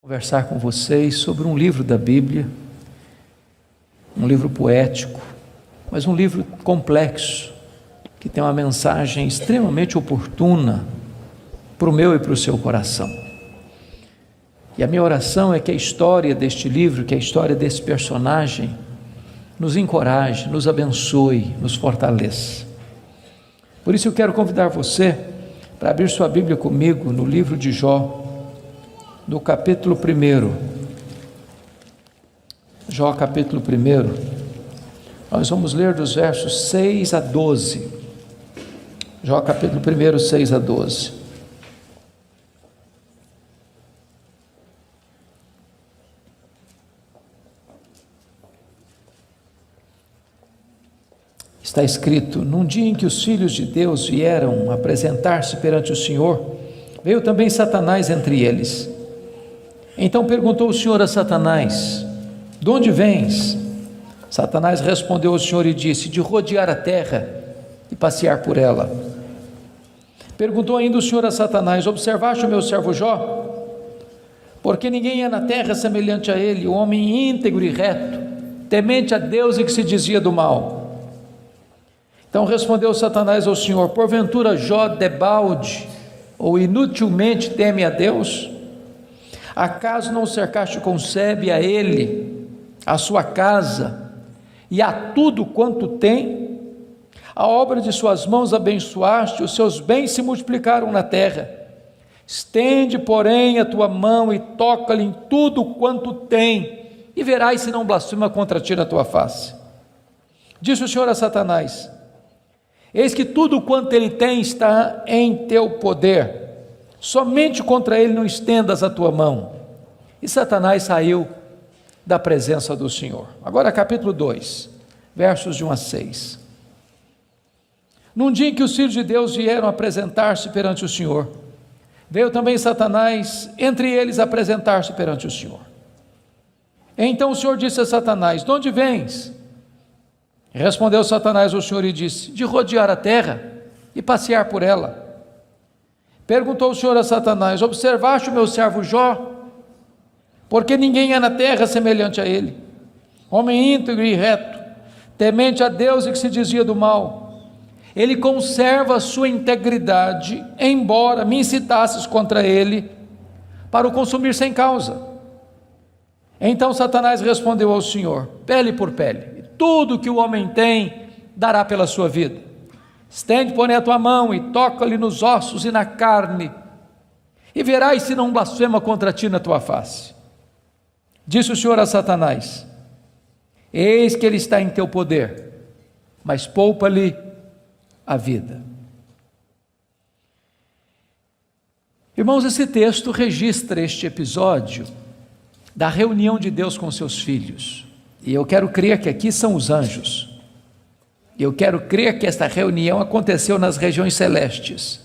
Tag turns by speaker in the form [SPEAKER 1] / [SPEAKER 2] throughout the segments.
[SPEAKER 1] Conversar com vocês sobre um livro da Bíblia, um livro poético, mas um livro complexo, que tem uma mensagem extremamente oportuna para o meu e para o seu coração. E a minha oração é que a história deste livro, que a história desse personagem, nos encoraje, nos abençoe, nos fortaleça. Por isso eu quero convidar você para abrir sua Bíblia comigo no livro de Jó, no capítulo 1, Jó capítulo 1, nós vamos ler dos versos 6 a 12, Jó capítulo 1, 6 a 12. Está escrito: num dia em que os filhos de Deus vieram apresentar-se perante o Senhor, veio também Satanás entre eles. Então perguntou o Senhor a Satanás: de onde vens? Satanás respondeu ao Senhor e disse: de rodear a terra e passear por ela. Perguntou ainda o Senhor a Satanás: observaste o meu servo Jó? Porque ninguém é na terra semelhante a ele, um homem íntegro e reto, temente a Deus e que se desvia do mal. Então respondeu Satanás ao Senhor: porventura Jó debalde ou inutilmente teme a Deus? Acaso não cercaste com sebe a ele, a sua casa, e a tudo quanto tem? A obra de suas mãos abençoaste, os seus bens se multiplicaram na terra. Estende, porém, a tua mão e toca-lhe em tudo quanto tem, e verás se não blasfema contra ti na tua face. Disse o Senhor a Satanás: eis que tudo quanto ele tem está em teu poder, somente contra ele não estendas a tua mão. E Satanás saiu da presença do Senhor. Agora capítulo 2, versos de 1 a 6. Num dia em que os filhos de Deus vieram apresentar-se perante o Senhor, veio também Satanás entre eles apresentar-se perante o Senhor. Então o Senhor disse a Satanás: de onde vens? Respondeu Satanás ao Senhor e disse: de rodear a terra e passear por ela. Perguntou o Senhor a Satanás: observaste o meu servo Jó? Porque ninguém é na terra semelhante a ele, homem íntegro e reto, temente a Deus e que se desvia do mal. Ele conserva a sua integridade, embora me incitasses contra ele para o consumir sem causa. Então Satanás respondeu ao Senhor: pele por pele, tudo que o homem tem dará pela sua vida. Estende, porém, a tua mão e toca-lhe nos ossos e na carne, e verás se não blasfema contra ti na tua face. Disse o Senhor a Satanás: eis que ele está em teu poder, mas poupa-lhe a vida. Irmãos, esse texto registra este episódio da reunião de Deus com seus filhos, e eu quero crer que aqui são os anjos. Eu quero crer que esta reunião aconteceu nas regiões celestes.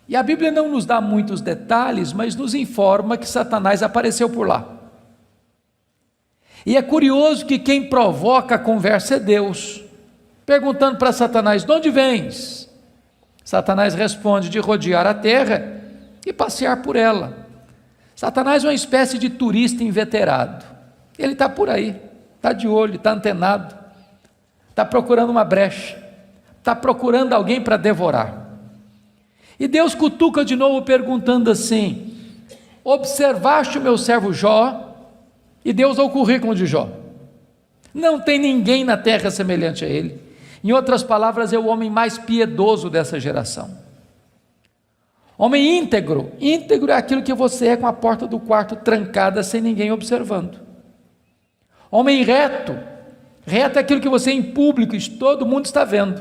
[SPEAKER 1] E a Bíblia não nos dá muitos detalhes, mas nos informa que Satanás apareceu por lá. E é curioso que quem provoca a conversa é Deus, perguntando para Satanás: de onde vens? Satanás responde: de rodear a terra e passear por ela. Satanás é uma espécie de turista inveterado. Ele está por aí, está de olho, está antenado, está procurando uma brecha, está procurando alguém para devorar. E Deus cutuca de novo perguntando assim: observaste o meu servo Jó? E Deus dá o currículo de Jó. Não tem ninguém na terra semelhante a ele. Em outras palavras, é o homem mais piedoso dessa geração. Homem íntegro. Íntegro é aquilo que você é com a porta do quarto trancada sem ninguém observando. Homem reto. Reto é aquilo que você é em público e todo mundo está vendo.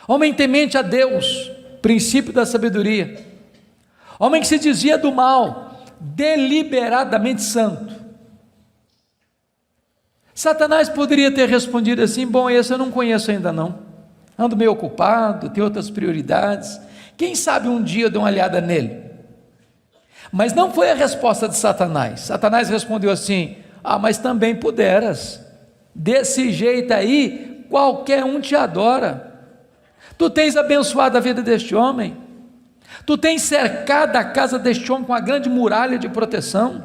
[SPEAKER 1] Homem temente a Deus, princípio da sabedoria. Homem que se desvia do mal, deliberadamente santo. Satanás poderia ter respondido assim: bom, esse eu não conheço ainda não, ando meio ocupado, tenho outras prioridades, quem sabe um dia eu dou uma olhada nele. Mas não foi a resposta de Satanás. Satanás respondeu assim: mas também puderas, desse jeito aí, qualquer um te adora. Tu tens abençoado a vida deste homem, Tu tens cercado a casa deste homem com uma grande muralha de proteção.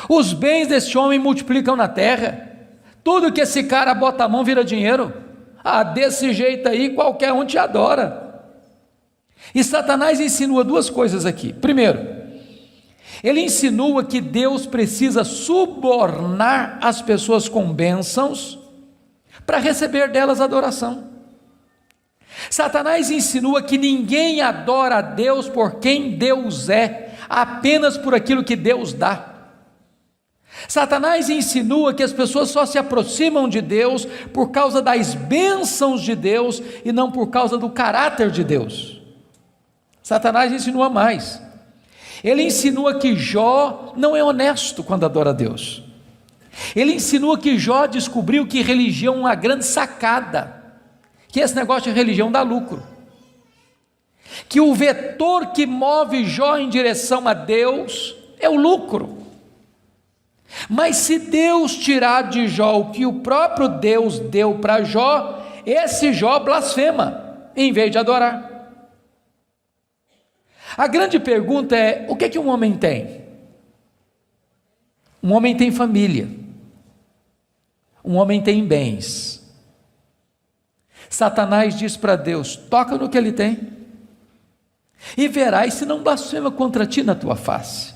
[SPEAKER 1] Os bens deste homem multiplicam na terra. Tudo que esse cara bota a mão vira dinheiro. Desse jeito aí qualquer um te adora. E Satanás insinua duas coisas aqui. Primeiro, ele insinua que Deus precisa subornar as pessoas com bênçãos para receber delas adoração. Satanás insinua que ninguém adora a Deus por quem Deus é, apenas por aquilo que Deus dá. Satanás insinua que as pessoas só se aproximam de Deus por causa das bênçãos de Deus e não por causa do caráter de Deus. Satanás insinua mais. Ele insinua que Jó não é honesto quando adora a Deus. Ele insinua que Jó descobriu que religião é uma grande sacada, que esse negócio de religião dá lucro, que o vetor que move Jó em direção a Deus é o lucro. Mas se Deus tirar de Jó o que o próprio Deus deu para Jó, esse Jó blasfema, em vez de adorar. A grande pergunta é: o que é que um homem tem? Um homem tem família, um homem tem bens. Satanás diz para Deus: toca no que ele tem, e verás se não blasfema contra ti na tua face.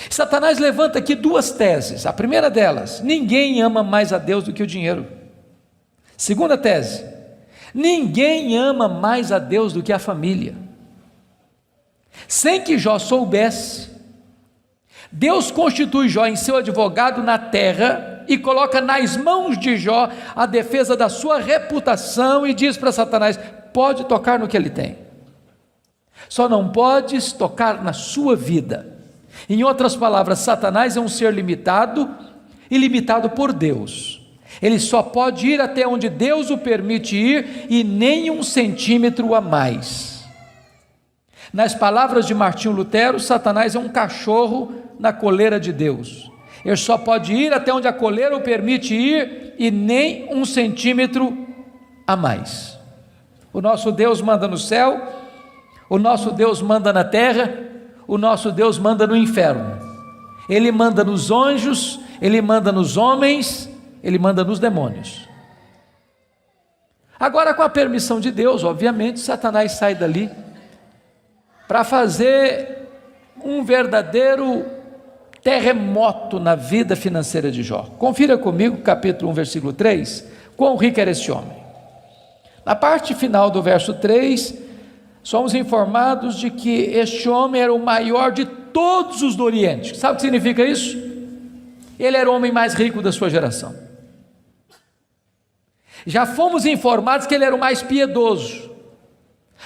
[SPEAKER 1] Satanás levanta aqui duas teses. A primeira delas: ninguém ama mais a Deus do que o dinheiro. Segunda tese: ninguém ama mais a Deus do que a família. Sem que Jó soubesse, Deus constitui Jó em seu advogado na terra e coloca nas mãos de Jó a defesa da sua reputação e diz para Satanás: pode tocar no que ele tem, só não podes tocar na sua vida. Em outras palavras, Satanás é um ser limitado e limitado por Deus. Ele só pode ir até onde Deus o permite ir e nem 1 centímetro a mais. Nas palavras de Martinho Lutero, Satanás é um cachorro na coleira de Deus. Ele só pode ir até onde a coleira o permite ir e nem 1 centímetro a mais. O nosso Deus manda no céu, o nosso Deus manda na terra, o nosso Deus manda no inferno. Ele manda nos anjos, ele manda nos homens, ele manda nos demônios. Agora, com a permissão de Deus, obviamente, Satanás sai dali para fazer um verdadeiro terremoto na vida financeira de Jó. Confira comigo, capítulo 1, versículo 3, quão rico era este homem. Na parte final do verso 3, somos informados de que este homem era o maior de todos os do Oriente. Sabe o que significa isso? Ele era o homem mais rico da sua geração. Já fomos informados que ele era o mais piedoso.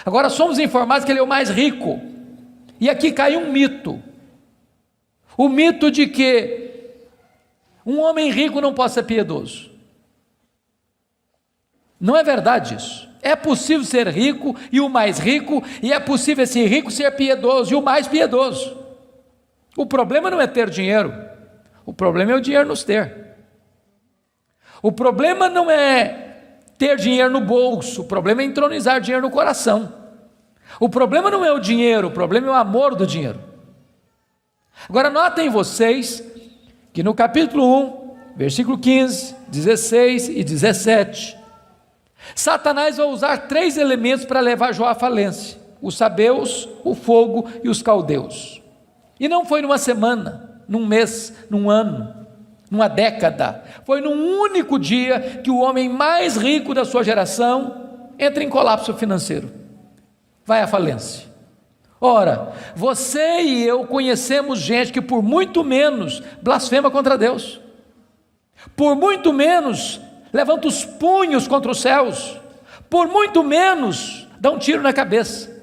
[SPEAKER 1] Agora somos informados que ele é o mais rico. E aqui cai um mito. O mito de que um homem rico não pode ser piedoso. Não é verdade isso. É possível ser rico e o mais rico, e é possível esse rico ser piedoso e o mais piedoso. O problema não é ter dinheiro, o problema é o dinheiro nos ter. O problema não é ter dinheiro no bolso, o problema é entronizar dinheiro no coração. O problema não é o dinheiro, o problema é o amor do dinheiro. Agora notem vocês que no capítulo 1, versículo 15, 16 e 17, Satanás vai usar 3 elementos para levar Jó à falência: os sabeus, o fogo e os caldeus. E não foi numa semana, num mês, num ano, numa década, foi num único dia que o homem mais rico da sua geração entra em colapso financeiro, vai à falência. Ora, você e eu conhecemos gente que por muito menos blasfema contra Deus, por muito menos levanta os punhos contra os céus, por muito menos dá um tiro na cabeça.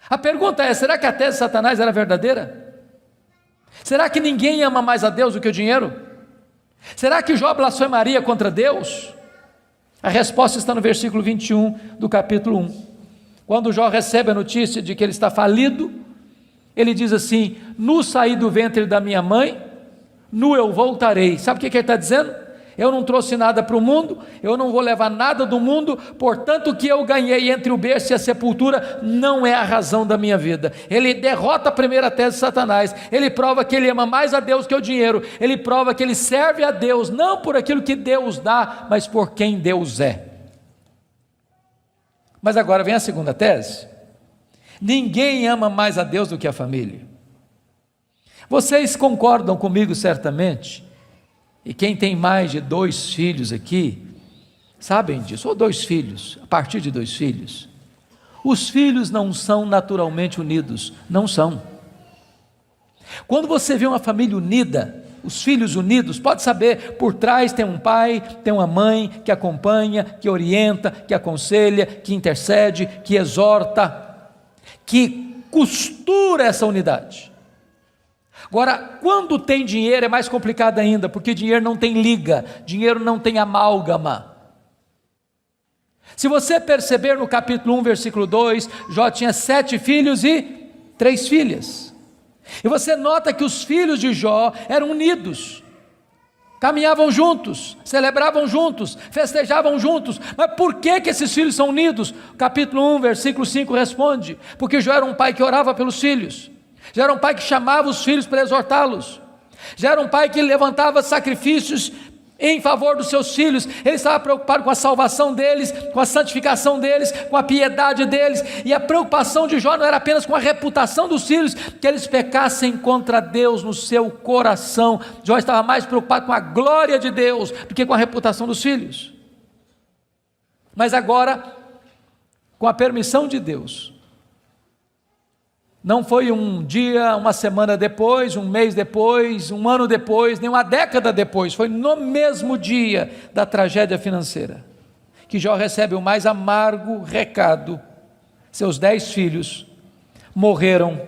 [SPEAKER 1] A pergunta é: será que a tese de Satanás era verdadeira? Será que ninguém ama mais a Deus do que o dinheiro? Será que Jó blasfemaria contra Deus? A resposta está no versículo 21 do capítulo 1. Quando Jó recebe a notícia de que ele está falido, ele diz assim: nu saí do ventre da minha mãe, nu eu voltarei. Sabe o que ele está dizendo? eu não trouxe nada para o mundo, eu não vou levar nada do mundo, portanto o que eu ganhei entre o berço e a sepultura não é a razão da minha vida. Ele derrota a primeira tese de Satanás, ele prova que ele ama mais a Deus que o dinheiro, ele prova que ele serve a Deus, não por aquilo que Deus dá, mas por quem Deus é. Mas agora vem a segunda tese: ninguém ama mais a Deus do que a família. Vocês concordam comigo certamente, e quem tem mais de 2 filhos aqui, sabem disso, ou 2 filhos, a partir de 2 filhos, os filhos não são naturalmente unidos, não são. Quando você vê uma família unida, os filhos unidos, pode saber, por trás tem um pai, tem uma mãe que acompanha, que orienta, que aconselha, que intercede, que exorta, que costura essa unidade. Agora, quando tem dinheiro é mais complicado ainda, porque dinheiro não tem liga, dinheiro não tem amálgama. Se você perceber no capítulo 1, versículo 2, Jó tinha 7 filhos e 3 filhas. E você nota que os filhos de Jó eram unidos, caminhavam juntos, celebravam juntos, festejavam juntos. Mas por que esses filhos são unidos? Capítulo 1, versículo 5 responde: porque Jó era um pai que orava pelos filhos, já era um pai que chamava os filhos para exortá-los, já era um pai que levantava sacrifícios em favor dos seus filhos. Ele estava preocupado com a salvação deles, com a santificação deles, com a piedade deles, e a preocupação de Jó não era apenas com a reputação dos filhos, que eles pecassem contra Deus no seu coração. Jó estava mais preocupado com a glória de Deus do que com a reputação dos filhos. Mas agora, com a permissão de Deus, não foi um dia, uma semana depois, um mês depois, um ano depois, nem uma década depois, foi no mesmo dia da tragédia financeira, que Jó recebe o mais amargo recado: seus 10 filhos morreram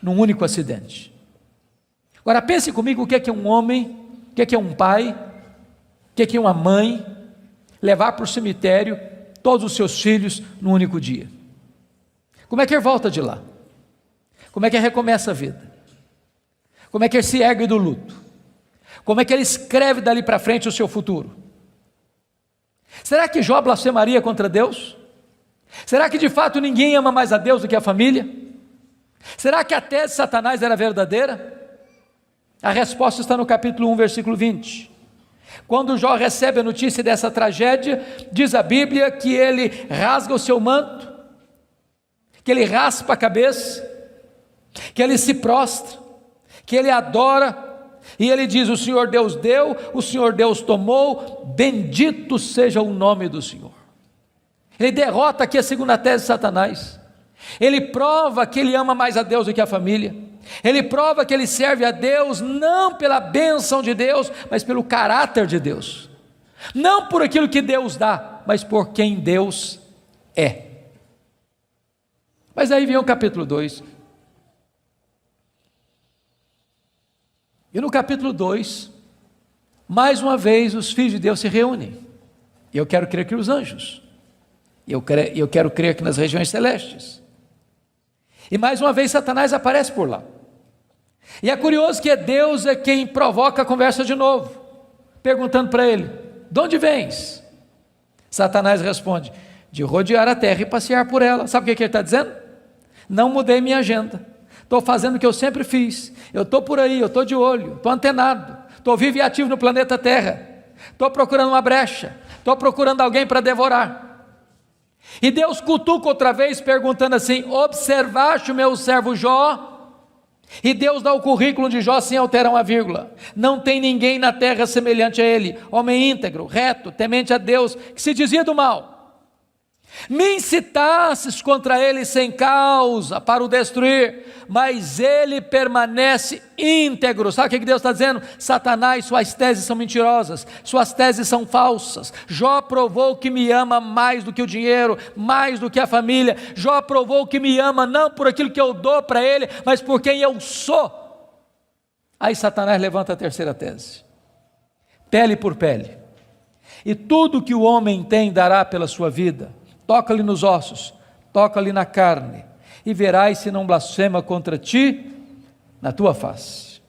[SPEAKER 1] num único acidente. Agora pense comigo, o que é um homem, o que é um pai, o que é uma mãe, levar para o cemitério todos os seus filhos num único dia? Como é que ele volta de lá? Como é que ele recomeça a vida? Como é que ele se ergue do luto? Como é que ele escreve dali para frente o seu futuro? Será que Jó blasfemaria contra Deus? Será que de fato ninguém ama mais a Deus do que a família? Será que a tese de Satanás era verdadeira? A resposta está no capítulo 1, versículo 20. Quando Jó recebe a notícia dessa tragédia, diz a Bíblia que ele rasga o seu manto, que ele raspa a cabeça, que ele se prostra, que ele adora, e ele diz: o Senhor Deus deu, o Senhor Deus tomou, bendito seja o nome do Senhor. Ele derrota aqui a segunda tese de Satanás. Ele prova que ele ama mais a Deus do que a família. Ele prova que ele serve a Deus não pela bênção de Deus, mas pelo caráter de Deus, não por aquilo que Deus dá, mas por quem Deus é. Mas aí vem o capítulo 2, e no capítulo 2, mais uma vez os filhos de Deus se reúnem. Eu quero crer que os anjos, eu quero crer que nas regiões celestes, e mais uma vez Satanás aparece por lá. E é curioso que Deus é quem provoca a conversa de novo, perguntando para ele: de onde vens? Satanás responde: de rodear a terra e passear por ela. Sabe o que ele está dizendo? Não mudei minha agenda, estou fazendo o que eu sempre fiz, eu estou por aí, eu estou de olho, estou antenado, estou vivo e ativo no planeta Terra, estou procurando uma brecha, estou procurando alguém para devorar. E Deus cutuca outra vez, perguntando assim: observaste o meu servo Jó? E Deus dá o currículo de Jó sem alterar uma vírgula: não tem ninguém na terra semelhante a ele, homem íntegro, reto, temente a Deus, que se dizia do mal. Me incitasses contra ele sem causa para o destruir, mas ele permanece íntegro. Sabe o que Deus está dizendo? Satanás, suas teses são mentirosas, suas teses são falsas. Jó provou que me ama mais do que o dinheiro, mais do que a família. Jó provou que me ama não por aquilo que eu dou para ele, mas por quem eu sou. Aí Satanás levanta a terceira tese: pele por pele, e tudo que o homem tem dará pela sua vida. Toca-lhe nos ossos, toca-lhe na carne, e verás se não blasfema contra ti na tua face.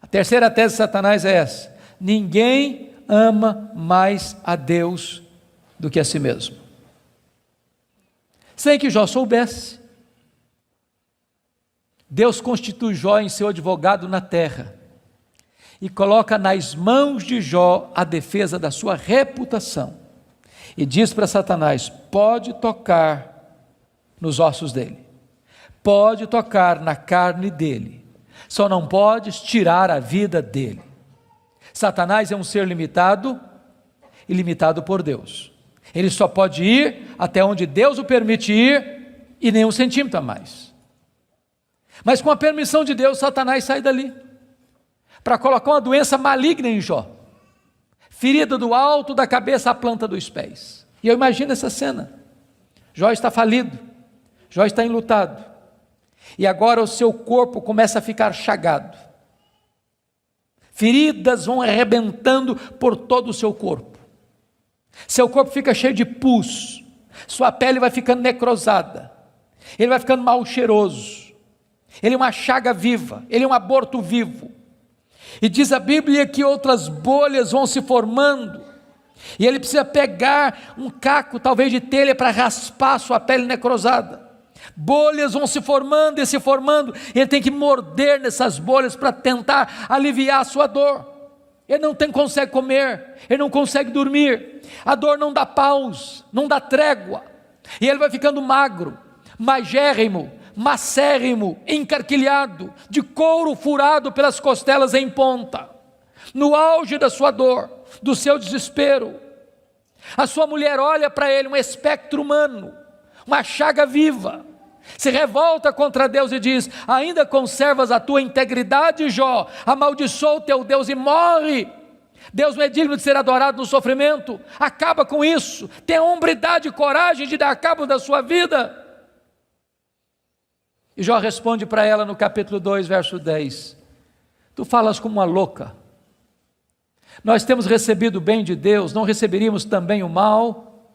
[SPEAKER 1] A terceira tese de Satanás é essa: ninguém ama mais a Deus do que a si mesmo. Sem que Jó soubesse, Deus constitui Jó em seu advogado na terra e coloca nas mãos de Jó a defesa da sua reputação e diz para Satanás: pode tocar nos ossos dele, pode tocar na carne dele, só não podes tirar a vida dele. Satanás é um ser limitado e limitado por Deus. Ele só pode ir até onde Deus o permite ir e nem um centímetro a mais. Mas com a permissão de Deus, Satanás sai dali para colocar uma doença maligna em Jó, ferida do alto da cabeça à planta dos pés. E eu imagino essa cena: Jó está falido, Jó está enlutado, e agora o seu corpo começa a ficar chagado, feridas vão arrebentando por todo o seu corpo fica cheio de pus, sua pele vai ficando necrosada, ele vai ficando mal cheiroso, ele é uma chaga viva, ele é um aborto vivo. E diz a Bíblia que outras bolhas vão se formando, e ele precisa pegar um caco, talvez de telha, para raspar sua pele necrosada. Bolhas vão se formando e se formando, e ele tem que morder nessas bolhas para tentar aliviar a sua dor. Ele não consegue comer, ele não consegue dormir, a dor não dá pausa, não dá trégua, e ele vai ficando magro, magérrimo, macérrimo, encarquilhado, de couro furado pelas costelas em ponta, no auge da sua dor, do seu desespero. A sua mulher olha para ele, um espectro humano, uma chaga viva, se revolta contra Deus e diz: ainda conservas a tua integridade, Jó? Amaldiçoa o teu Deus e morre. Deus não é digno de ser adorado no sofrimento, acaba com isso, tenha hombridade e coragem de dar cabo da sua vida. E Jó responde para ela no capítulo 2, verso 10: tu falas como uma louca, nós temos recebido o bem de Deus, não receberíamos também o mal?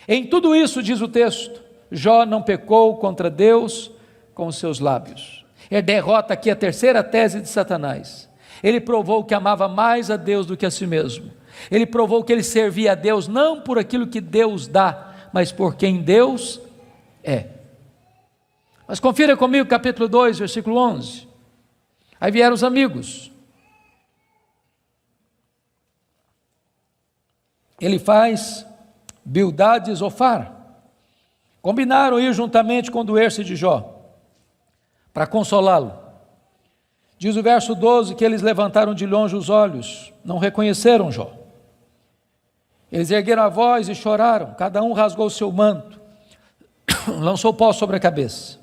[SPEAKER 1] Em tudo isso, diz o texto, Jó não pecou contra Deus com os seus lábios. Ele derrota aqui a terceira tese de Satanás. Ele provou que amava mais a Deus do que a si mesmo. Ele provou que ele servia a Deus não por aquilo que Deus dá, mas por quem Deus é. Mas confira comigo capítulo 2, versículo 11. Aí vieram os amigos. Elifaz, Bildade e Zofar combinaram ir juntamente condoer-se de Jó, para consolá-lo. Diz o verso 12 que eles levantaram de longe os olhos, não reconheceram Jó. Eles ergueram a voz e choraram, cada um rasgou o seu manto, lançou pó sobre a cabeça.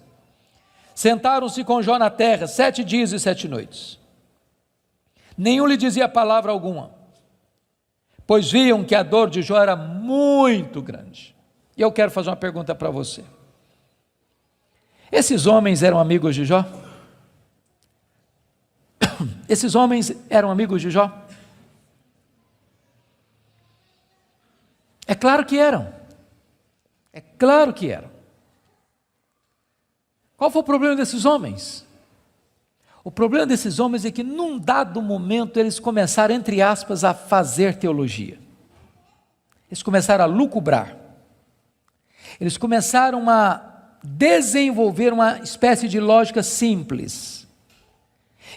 [SPEAKER 1] Sentaram-se com Jó na terra 7 dias e 7 noites. Nenhum lhe dizia palavra alguma, pois viam que a dor de Jó era muito grande. E eu quero fazer uma pergunta para você: esses homens eram amigos de Jó? Esses homens eram amigos de Jó? É claro que eram. É claro que eram. Qual foi o problema desses homens? O problema desses homens é que num dado momento eles começaram, entre aspas, a fazer teologia. Eles começaram a lucubrar. Eles começaram a desenvolver uma espécie de lógica simples.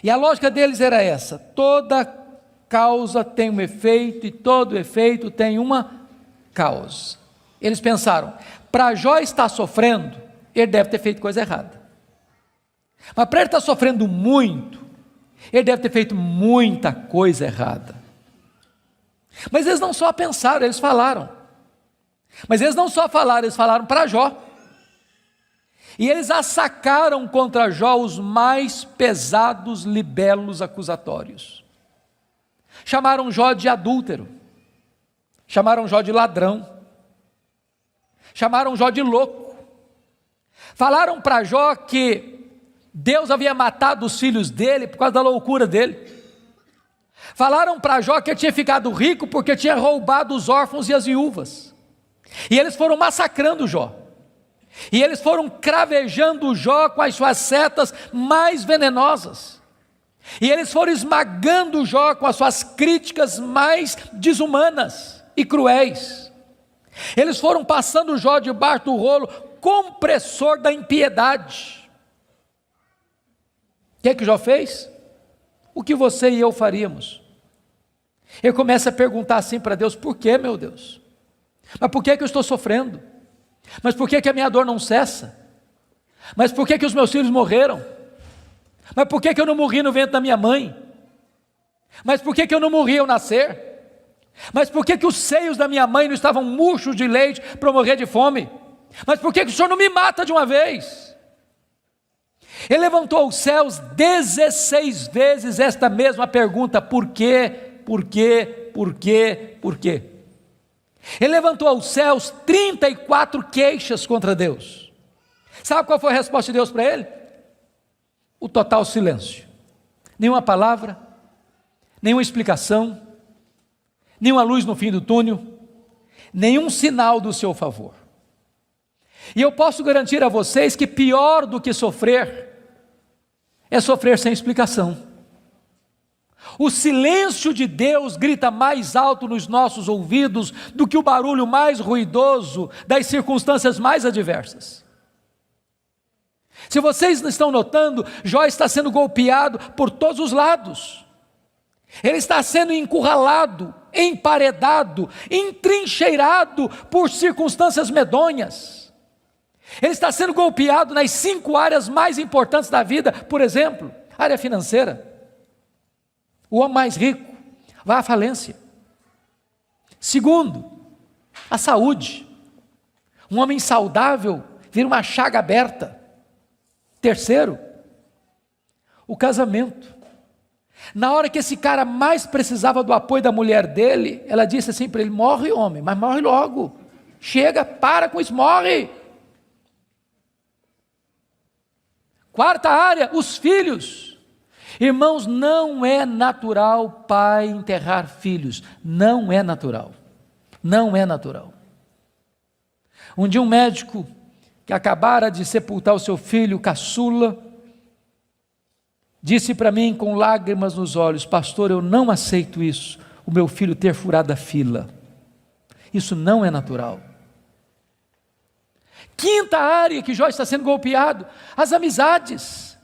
[SPEAKER 1] E a lógica deles era essa: toda causa tem um efeito e todo efeito tem uma causa. Eles pensaram, para Jó estar sofrendo, ele deve ter feito coisa errada. Mas para ele estar sofrendo muito, ele deve ter feito muita coisa errada. Mas eles não só pensaram, eles falaram. Mas eles não só falaram, eles falaram para Jó. E eles assacaram contra Jó os mais pesados libelos acusatórios. Chamaram Jó de adúltero, chamaram Jó de ladrão, chamaram Jó de louco. Falaram para Jó que Deus havia matado os filhos dele por causa da loucura dele. Falaram para Jó que ele tinha ficado rico porque tinha roubado os órfãos e as viúvas. E eles foram massacrando Jó. E eles foram cravejando Jó com as suas setas mais venenosas. E eles foram esmagando Jó com as suas críticas mais desumanas e cruéis. Eles foram passando Jó debaixo do rolo compressor da impiedade. O que é que Jó fez? O que você e eu faríamos? Ele começa a perguntar assim para Deus: por que, meu Deus? Mas por que eu estou sofrendo? Mas por que a minha dor não cessa? Mas por que os meus filhos morreram? Mas por que eu não morri no ventre da minha mãe? Mas por que eu não morri ao nascer? Mas por que os seios da minha mãe não estavam murchos de leite para eu morrer de fome? Mas por que o Senhor não me mata de uma vez? Ele levantou os céus 16 vezes esta mesma pergunta: por quê? Por quê? Por quê? Por quê? Ele levantou aos céus 34 queixas contra Deus. Sabe qual foi a resposta de Deus para ele? O total silêncio. Nenhuma palavra, nenhuma explicação, nenhuma luz no fim do túnel, nenhum sinal do seu favor. E eu posso garantir a vocês que pior do que sofrer é sofrer sem explicação. O silêncio de Deus grita mais alto nos nossos ouvidos do que o barulho mais ruidoso das circunstâncias mais adversas. Se vocês não estão notando, Jó está sendo golpeado por todos os lados. Ele está sendo encurralado, emparedado, entrincheirado por circunstâncias medonhas. Ele está sendo golpeado nas 5 áreas mais importantes da vida. Por exemplo, área financeira. O homem mais rico vai à falência. Segundo, a saúde. Um homem saudável vira uma chaga aberta. Terceiro, o casamento. Na hora que esse cara mais precisava do apoio da mulher dele, ela disse assim para ele: morre, homem, mas morre logo. Chega, para com isso, morre. Quarta área, os filhos. Irmãos, não é natural pai enterrar filhos. Não é natural. Não é natural. Um dia um médico que acabara de sepultar o seu filho caçula, disse para mim com lágrimas nos olhos: pastor, eu não aceito isso, o meu filho ter furado a fila. Isso não é natural. Quinta área que Jó está sendo golpeado: as amizades.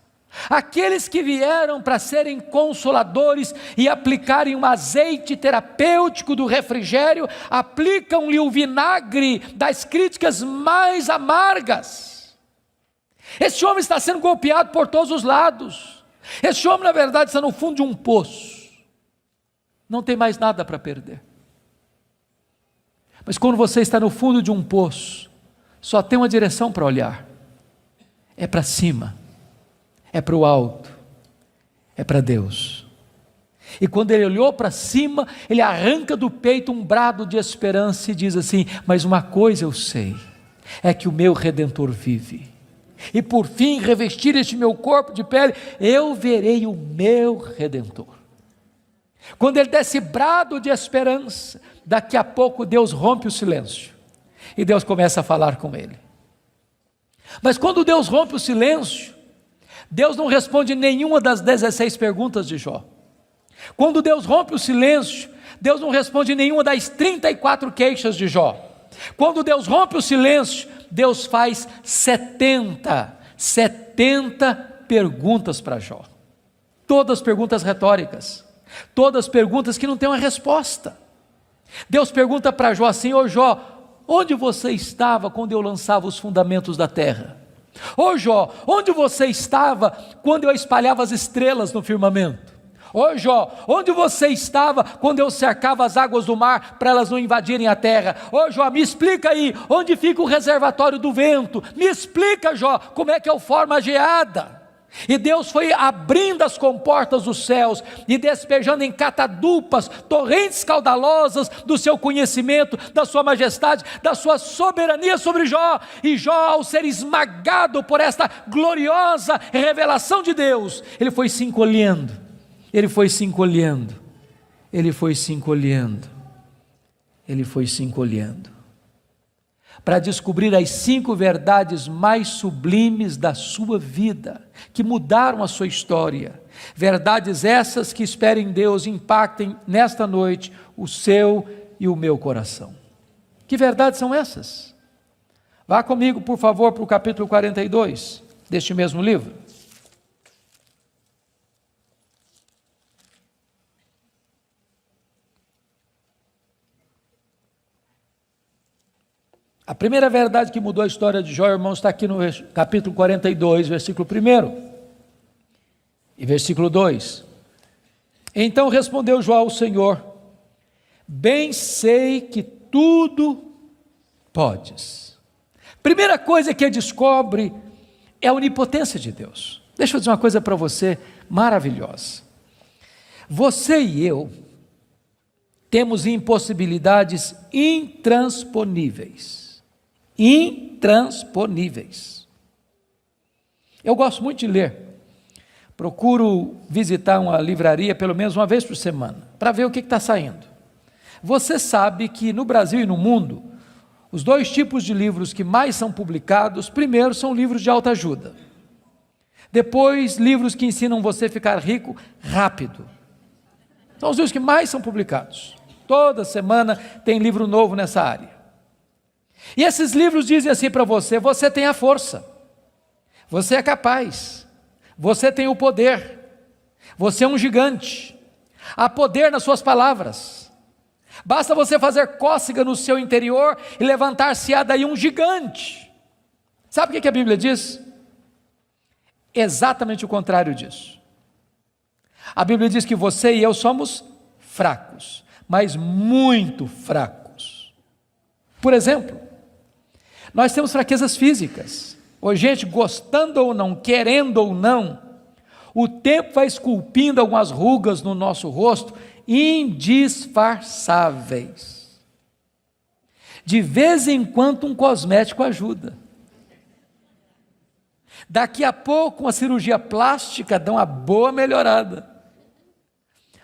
[SPEAKER 1] Aqueles que vieram para serem consoladores e aplicarem um azeite terapêutico do refrigério, aplicam-lhe o vinagre das críticas mais amargas. Esse homem está sendo golpeado por todos os lados. Esse homem, na verdade, está no fundo de um poço. Não tem mais nada para perder. Mas quando você está no fundo de um poço, só tem uma direção para olhar: é para cima. É para o alto, é para Deus. E quando ele olhou para cima, ele arranca do peito um brado de esperança e diz assim: mas uma coisa eu sei, é que o meu Redentor vive, e por fim revestir este meu corpo de pele, eu verei o meu Redentor. Quando ele dá esse brado de esperança, daqui a pouco Deus rompe o silêncio, e Deus começa a falar com ele. Mas quando Deus rompe o silêncio, Deus não responde nenhuma das 16 perguntas de Jó. Quando Deus rompe o silêncio, Deus não responde nenhuma das 34 queixas de Jó. Quando Deus rompe o silêncio, Deus faz 70 perguntas para Jó. Todas perguntas retóricas, todas perguntas que não têm uma resposta. Deus pergunta para Jó assim: ô Jó, onde você estava quando eu lançava os fundamentos da terra? Ô Jó, onde você estava quando eu espalhava as estrelas no firmamento? Ô Jó, onde você estava quando eu cercava as águas do mar para elas não invadirem a terra? Ô Jó, me explica aí, onde fica o reservatório do vento? Me explica, Jó, como é que eu formo a geada? E Deus foi abrindo as comportas dos céus e despejando em catadupas, torrentes caudalosas do seu conhecimento, da sua majestade, da sua soberania sobre Jó. E Jó, ao ser esmagado por esta gloriosa revelação de Deus, ele foi se encolhendo, ele foi se encolhendo, ele foi se encolhendo, ele foi se encolhendo. para descobrir as 5 verdades mais sublimes da sua vida, que mudaram a sua história. Verdades essas que espero em Deus impactem nesta noite o seu e o meu coração. Que verdades são essas? Vá comigo, por favor, para o capítulo 42 deste mesmo livro. A primeira verdade que mudou a história de Jó, irmãos, está aqui no capítulo 42, versículo 1 e versículo 2. Então respondeu Jó ao Senhor: bem sei que tudo podes. Primeira coisa que ele descobre é a onipotência de Deus. Deixa eu dizer uma coisa para você maravilhosa. Você e eu temos impossibilidades intransponíveis. Intransponíveis. Eu gosto muito de ler. Procuro visitar uma livraria pelo menos uma vez por semana, para ver o que está saindo. Você sabe que no Brasil e no mundo, os 2 tipos de livros que mais são publicados, primeiro são livros de autoajuda. Depois, livros que ensinam você a ficar rico rápido. São os livros que mais são publicados. Toda semana tem livro novo nessa área. E esses livros dizem assim para você: você tem a força, você é capaz, você tem o poder, você é um gigante, há poder nas suas palavras, basta você fazer cócega no seu interior e levantar-se-á daí um gigante. Sabe o que a Bíblia diz? Exatamente o contrário disso. A Bíblia diz que você e eu somos fracos, mas muito fracos. Por exemplo, nós temos fraquezas físicas. Ô, gente, gostando ou não, querendo ou não, o tempo vai esculpindo algumas rugas no nosso rosto, indisfarçáveis. De vez em quando um cosmético ajuda. Daqui a pouco uma cirurgia plástica dá uma boa melhorada.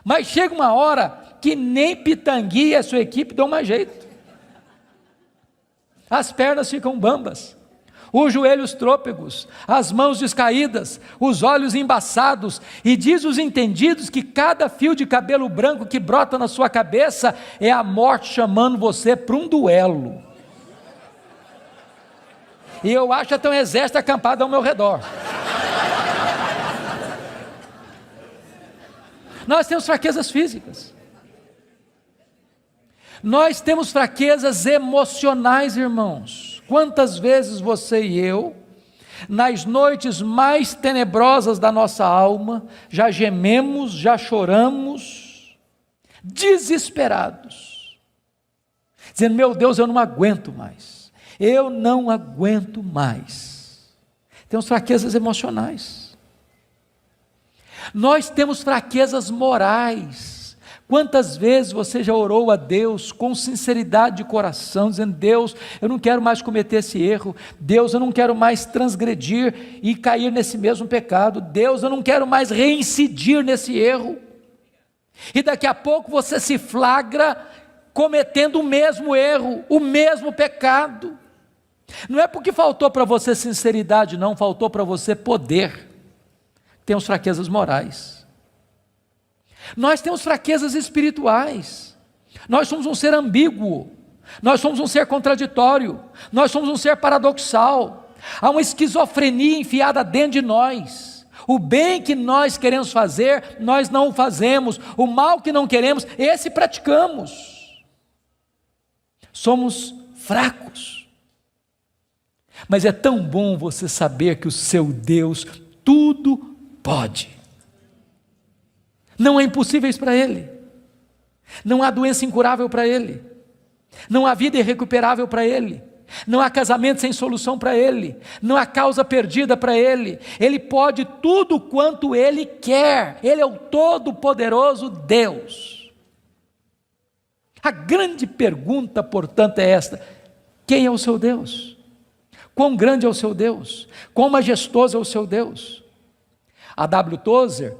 [SPEAKER 1] Mas chega uma hora que nem Pitangui e a sua equipe dão mais jeito. As pernas ficam bambas, os joelhos trôpegos, as mãos descaídas, os olhos embaçados, e diz os entendidos que cada fio de cabelo branco que brota na sua cabeça é a morte chamando você para um duelo. E eu acho até um exército acampado ao meu redor. Nós temos fraquezas físicas. Nós temos fraquezas emocionais, irmãos. Quantas vezes você e eu, nas noites mais tenebrosas da nossa alma, já gememos, já choramos, desesperados, dizendo: meu Deus, eu não aguento mais, eu não aguento mais. Temos fraquezas emocionais. Nós temos fraquezas morais. Quantas vezes você já orou a Deus com sinceridade de coração, dizendo: Deus, eu não quero mais cometer esse erro, Deus, eu não quero mais transgredir e cair nesse mesmo pecado, Deus, eu não quero mais reincidir nesse erro, e daqui a pouco você se flagra cometendo o mesmo erro, o mesmo pecado. Não é porque faltou para você sinceridade, não, faltou para você poder. Temos fraquezas morais. Nós temos fraquezas espirituais. Nós somos um ser ambíguo, nós somos um ser contraditório, nós somos um ser paradoxal. Há uma esquizofrenia enfiada dentro de nós. O bem que nós queremos fazer, nós não o fazemos. O mal que não queremos, esse praticamos. Somos fracos. Mas é tão bom você saber que o seu Deus tudo pode. Não há impossíveis para Ele, não há doença incurável para Ele, não há vida irrecuperável para Ele, não há casamento sem solução para Ele, não há causa perdida para Ele. Ele pode tudo quanto Ele quer, Ele é o todo-poderoso Deus. A grande pergunta, portanto, é esta: quem é o seu Deus? Quão grande é o seu Deus? Quão majestoso é o seu Deus? A W. Tozer,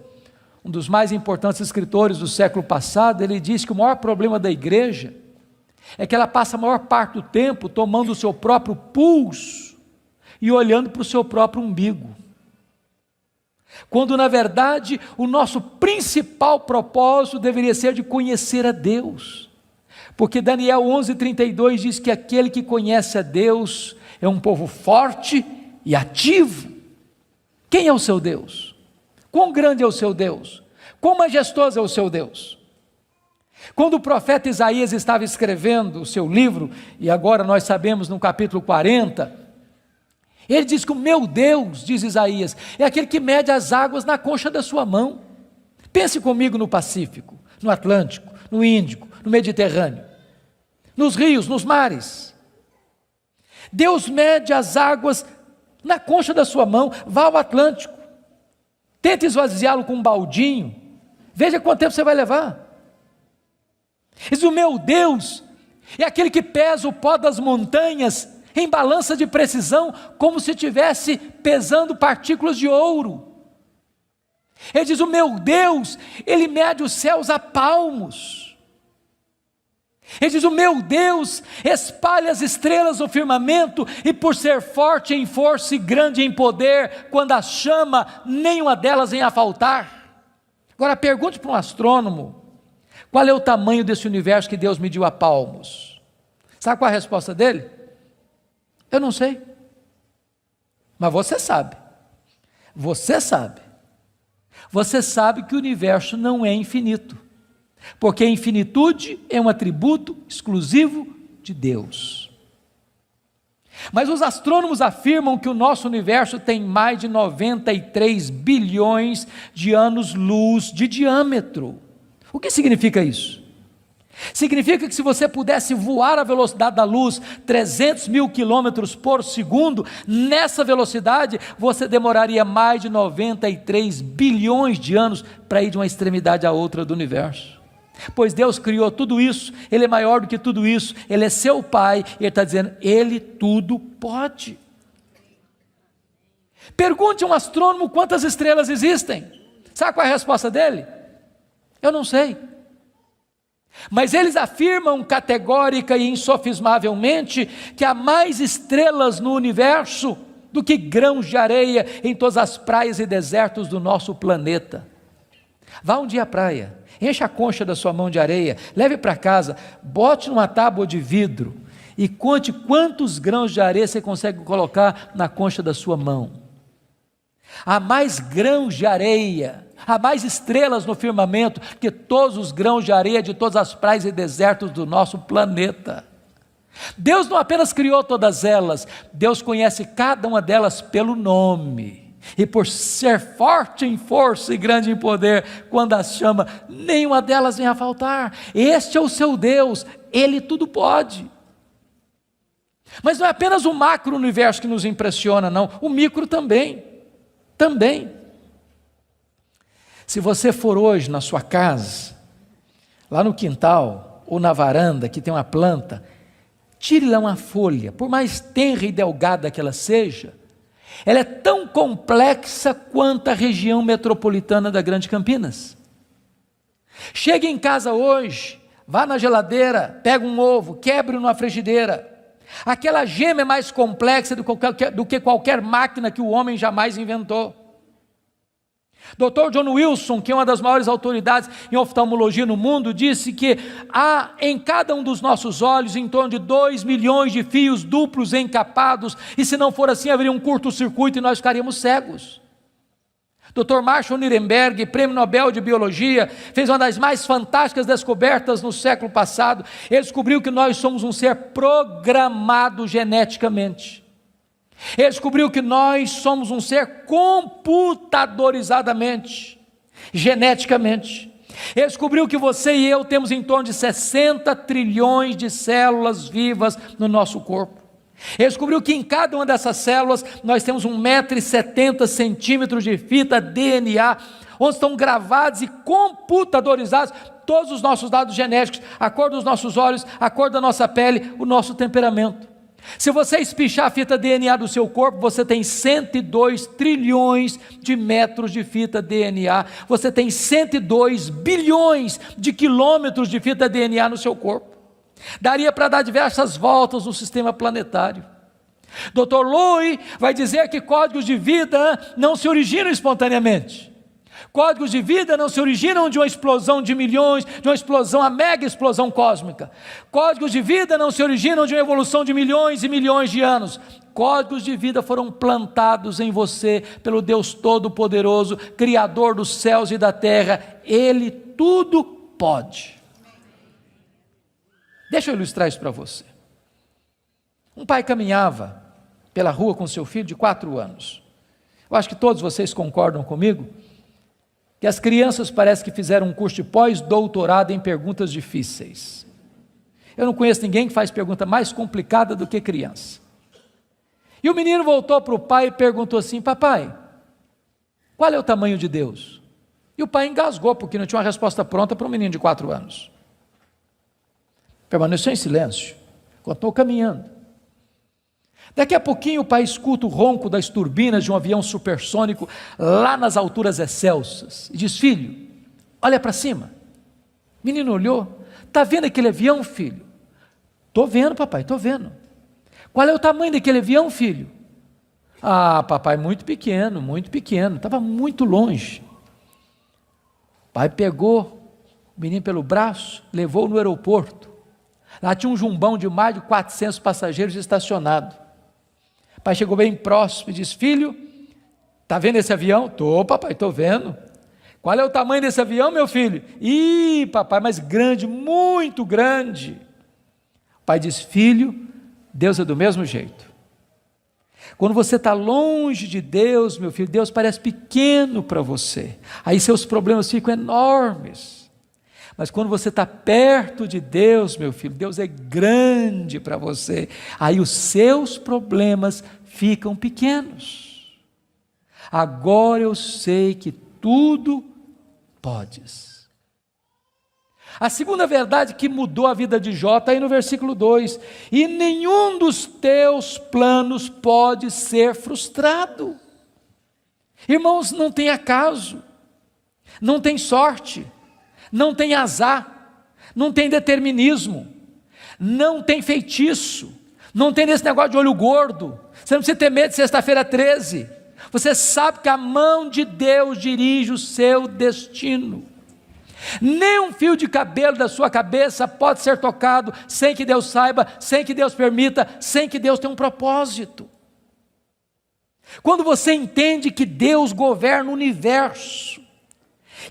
[SPEAKER 1] um dos mais importantes escritores do século passado, ele diz que o maior problema da igreja é que ela passa a maior parte do tempo tomando o seu próprio pulso e olhando para o seu próprio umbigo. Quando na verdade o nosso principal propósito deveria ser de conhecer a Deus. Porque Daniel 11:32 diz que aquele que conhece a Deus é um povo forte e ativo. Quem é o seu Deus? Quão grande é o seu Deus? Quão majestoso é o seu Deus? Quando o profeta Isaías estava escrevendo o seu livro, e agora nós sabemos no capítulo 40, ele diz que o meu Deus, diz Isaías, é aquele que mede as águas na concha da sua mão. Pense comigo no Pacífico, no Atlântico, no Índico, no Mediterrâneo, nos rios, nos mares. Deus mede as águas na concha da sua mão. Vá ao Atlântico, tente esvaziá-lo com um baldinho, veja quanto tempo você vai levar. Diz: o meu Deus é aquele que pesa o pó das montanhas em balança de precisão, como se estivesse pesando partículas de ouro. Ele diz: o meu Deus, ele mede os céus a palmos. Ele diz: o meu Deus espalha as estrelas no firmamento, e por ser forte em força e grande em poder, quando as chama, nenhuma delas vem a faltar. Agora pergunte para um astrônomo, qual é o tamanho desse universo que Deus mediu a palmos? Sabe qual é a resposta dele? Eu não sei. Mas você sabe. Você sabe. Você sabe que o universo não é infinito, porque a infinitude é um atributo exclusivo de Deus. Mas os astrônomos afirmam que o nosso universo tem mais de 93 bilhões de anos-luz de diâmetro. O que significa isso? Significa que se você pudesse voar à velocidade da luz, 300 mil quilômetros por segundo, nessa velocidade você demoraria mais de 93 bilhões de anos para ir de uma extremidade à outra do universo. Pois Deus criou tudo isso, Ele é maior do que tudo isso, Ele é seu Pai, e Ele está dizendo: Ele tudo pode. Pergunte a um astrônomo quantas estrelas existem. Sabe qual é a resposta dele? Eu não sei. Mas eles afirmam categórica e insofismavelmente que há mais estrelas no universo do que grãos de areia em todas as praias e desertos do nosso planeta. Vá um dia à praia, encha a concha da sua mão de areia, leve para casa, bote numa tábua de vidro e conte quantos grãos de areia você consegue colocar na concha da sua mão. Há mais grãos de areia, há mais estrelas no firmamento que todos os grãos de areia de todas as praias e desertos do nosso planeta. Deus não apenas criou todas elas, Deus conhece cada uma delas pelo nome, e por ser forte em força e grande em poder, quando as chama, nenhuma delas vem a faltar. Este é o seu Deus, Ele tudo pode. Mas não é apenas o macro universo que nos impressiona, não, o micro também. Se você for hoje na sua casa, lá no quintal ou na varanda que tem uma planta, tire lá uma folha, por mais tenra e delgada que ela seja, ela é tão complexa quanto a região metropolitana da Grande Campinas. Chegue em casa hoje, vá na geladeira, pega um ovo, quebre-o numa frigideira. Aquela gema é mais complexa do que qualquer máquina que o homem jamais inventou. Dr. John Wilson, que é uma das maiores autoridades em oftalmologia no mundo, disse que há em cada um dos nossos olhos em torno de 2 milhões de fios duplos encapados, e se não for assim haveria um curto-circuito e nós ficaríamos cegos. Dr. Marshall Nirenberg, prêmio Nobel de Biologia, fez uma das mais fantásticas descobertas no século passado. Ele descobriu que nós somos um ser programado geneticamente. Ele descobriu que nós somos um ser computadorizadamente, geneticamente. Ele descobriu que você e eu temos em torno de 60 trilhões de células vivas no nosso corpo. Ele descobriu que em cada uma dessas células nós temos 1,70 m de fita DNA, onde estão gravados e computadorizados todos os nossos dados genéticos, a cor dos nossos olhos, a cor da nossa pele, o nosso temperamento. Se você espichar a fita DNA do seu corpo, você tem 102 trilhões de metros de fita DNA, você tem 102 bilhões de quilômetros de fita DNA no seu corpo. Daria para dar diversas voltas no sistema planetário. Dr. Lowy vai dizer que códigos de vida não se originam espontaneamente. Códigos de vida não se originam de uma explosão de milhões, de uma explosão, a mega explosão cósmica. Códigos de vida não se originam de uma evolução de milhões e milhões de anos. Códigos de vida foram plantados em você pelo Deus Todo-Poderoso, Criador dos céus e da terra. Ele tudo pode. Deixa eu ilustrar isso para você. Um pai caminhava pela rua com seu filho de 4 anos. Eu acho que todos vocês concordam comigo que as crianças parece que fizeram um curso de pós-doutorado em perguntas difíceis. Eu não conheço ninguém que faz pergunta mais complicada do que criança. E o menino voltou para o pai e perguntou assim: papai, qual é o tamanho de Deus? E o pai engasgou, porque não tinha uma resposta pronta para um menino de 4 anos. Permaneceu em silêncio, continuou caminhando. Daqui a pouquinho o pai escuta o ronco das turbinas de um avião supersônico lá nas alturas excelsas e diz: filho, olha para cima. O menino olhou: está vendo aquele avião, filho? Estou vendo, papai, estou vendo. Qual é o tamanho daquele avião, filho? Ah, papai, muito pequeno, estava muito longe. O pai pegou o menino pelo braço, levou no aeroporto. Lá tinha um jumbão de mais de 400 passageiros estacionado. O pai chegou bem próximo e disse: filho, está vendo esse avião? Estou, papai, estou vendo. Qual é o tamanho desse avião, meu filho? Ih, papai, mas grande, muito grande. O pai disse: filho, Deus é do mesmo jeito. Quando você está longe de Deus, meu filho, Deus parece pequeno para você. Aí seus problemas ficam enormes. Mas quando você está perto de Deus, meu filho, Deus é grande para você. Aí os seus problemas ficam pequenos. Agora eu sei que tudo podes. A segunda verdade que mudou a vida de Jó está aí no versículo 2. E nenhum dos teus planos pode ser frustrado. Irmãos, não tem acaso, não tem sorte, não tem azar, não tem determinismo, não tem feitiço, não tem esse negócio de olho gordo. Você não precisa ter medo de sexta-feira 13. Você sabe que a mão de Deus dirige o seu destino. Nem um fio de cabelo da sua cabeça pode ser tocado sem que Deus saiba, sem que Deus permita, sem que Deus tenha um propósito. Quando você entende que Deus governa o universo,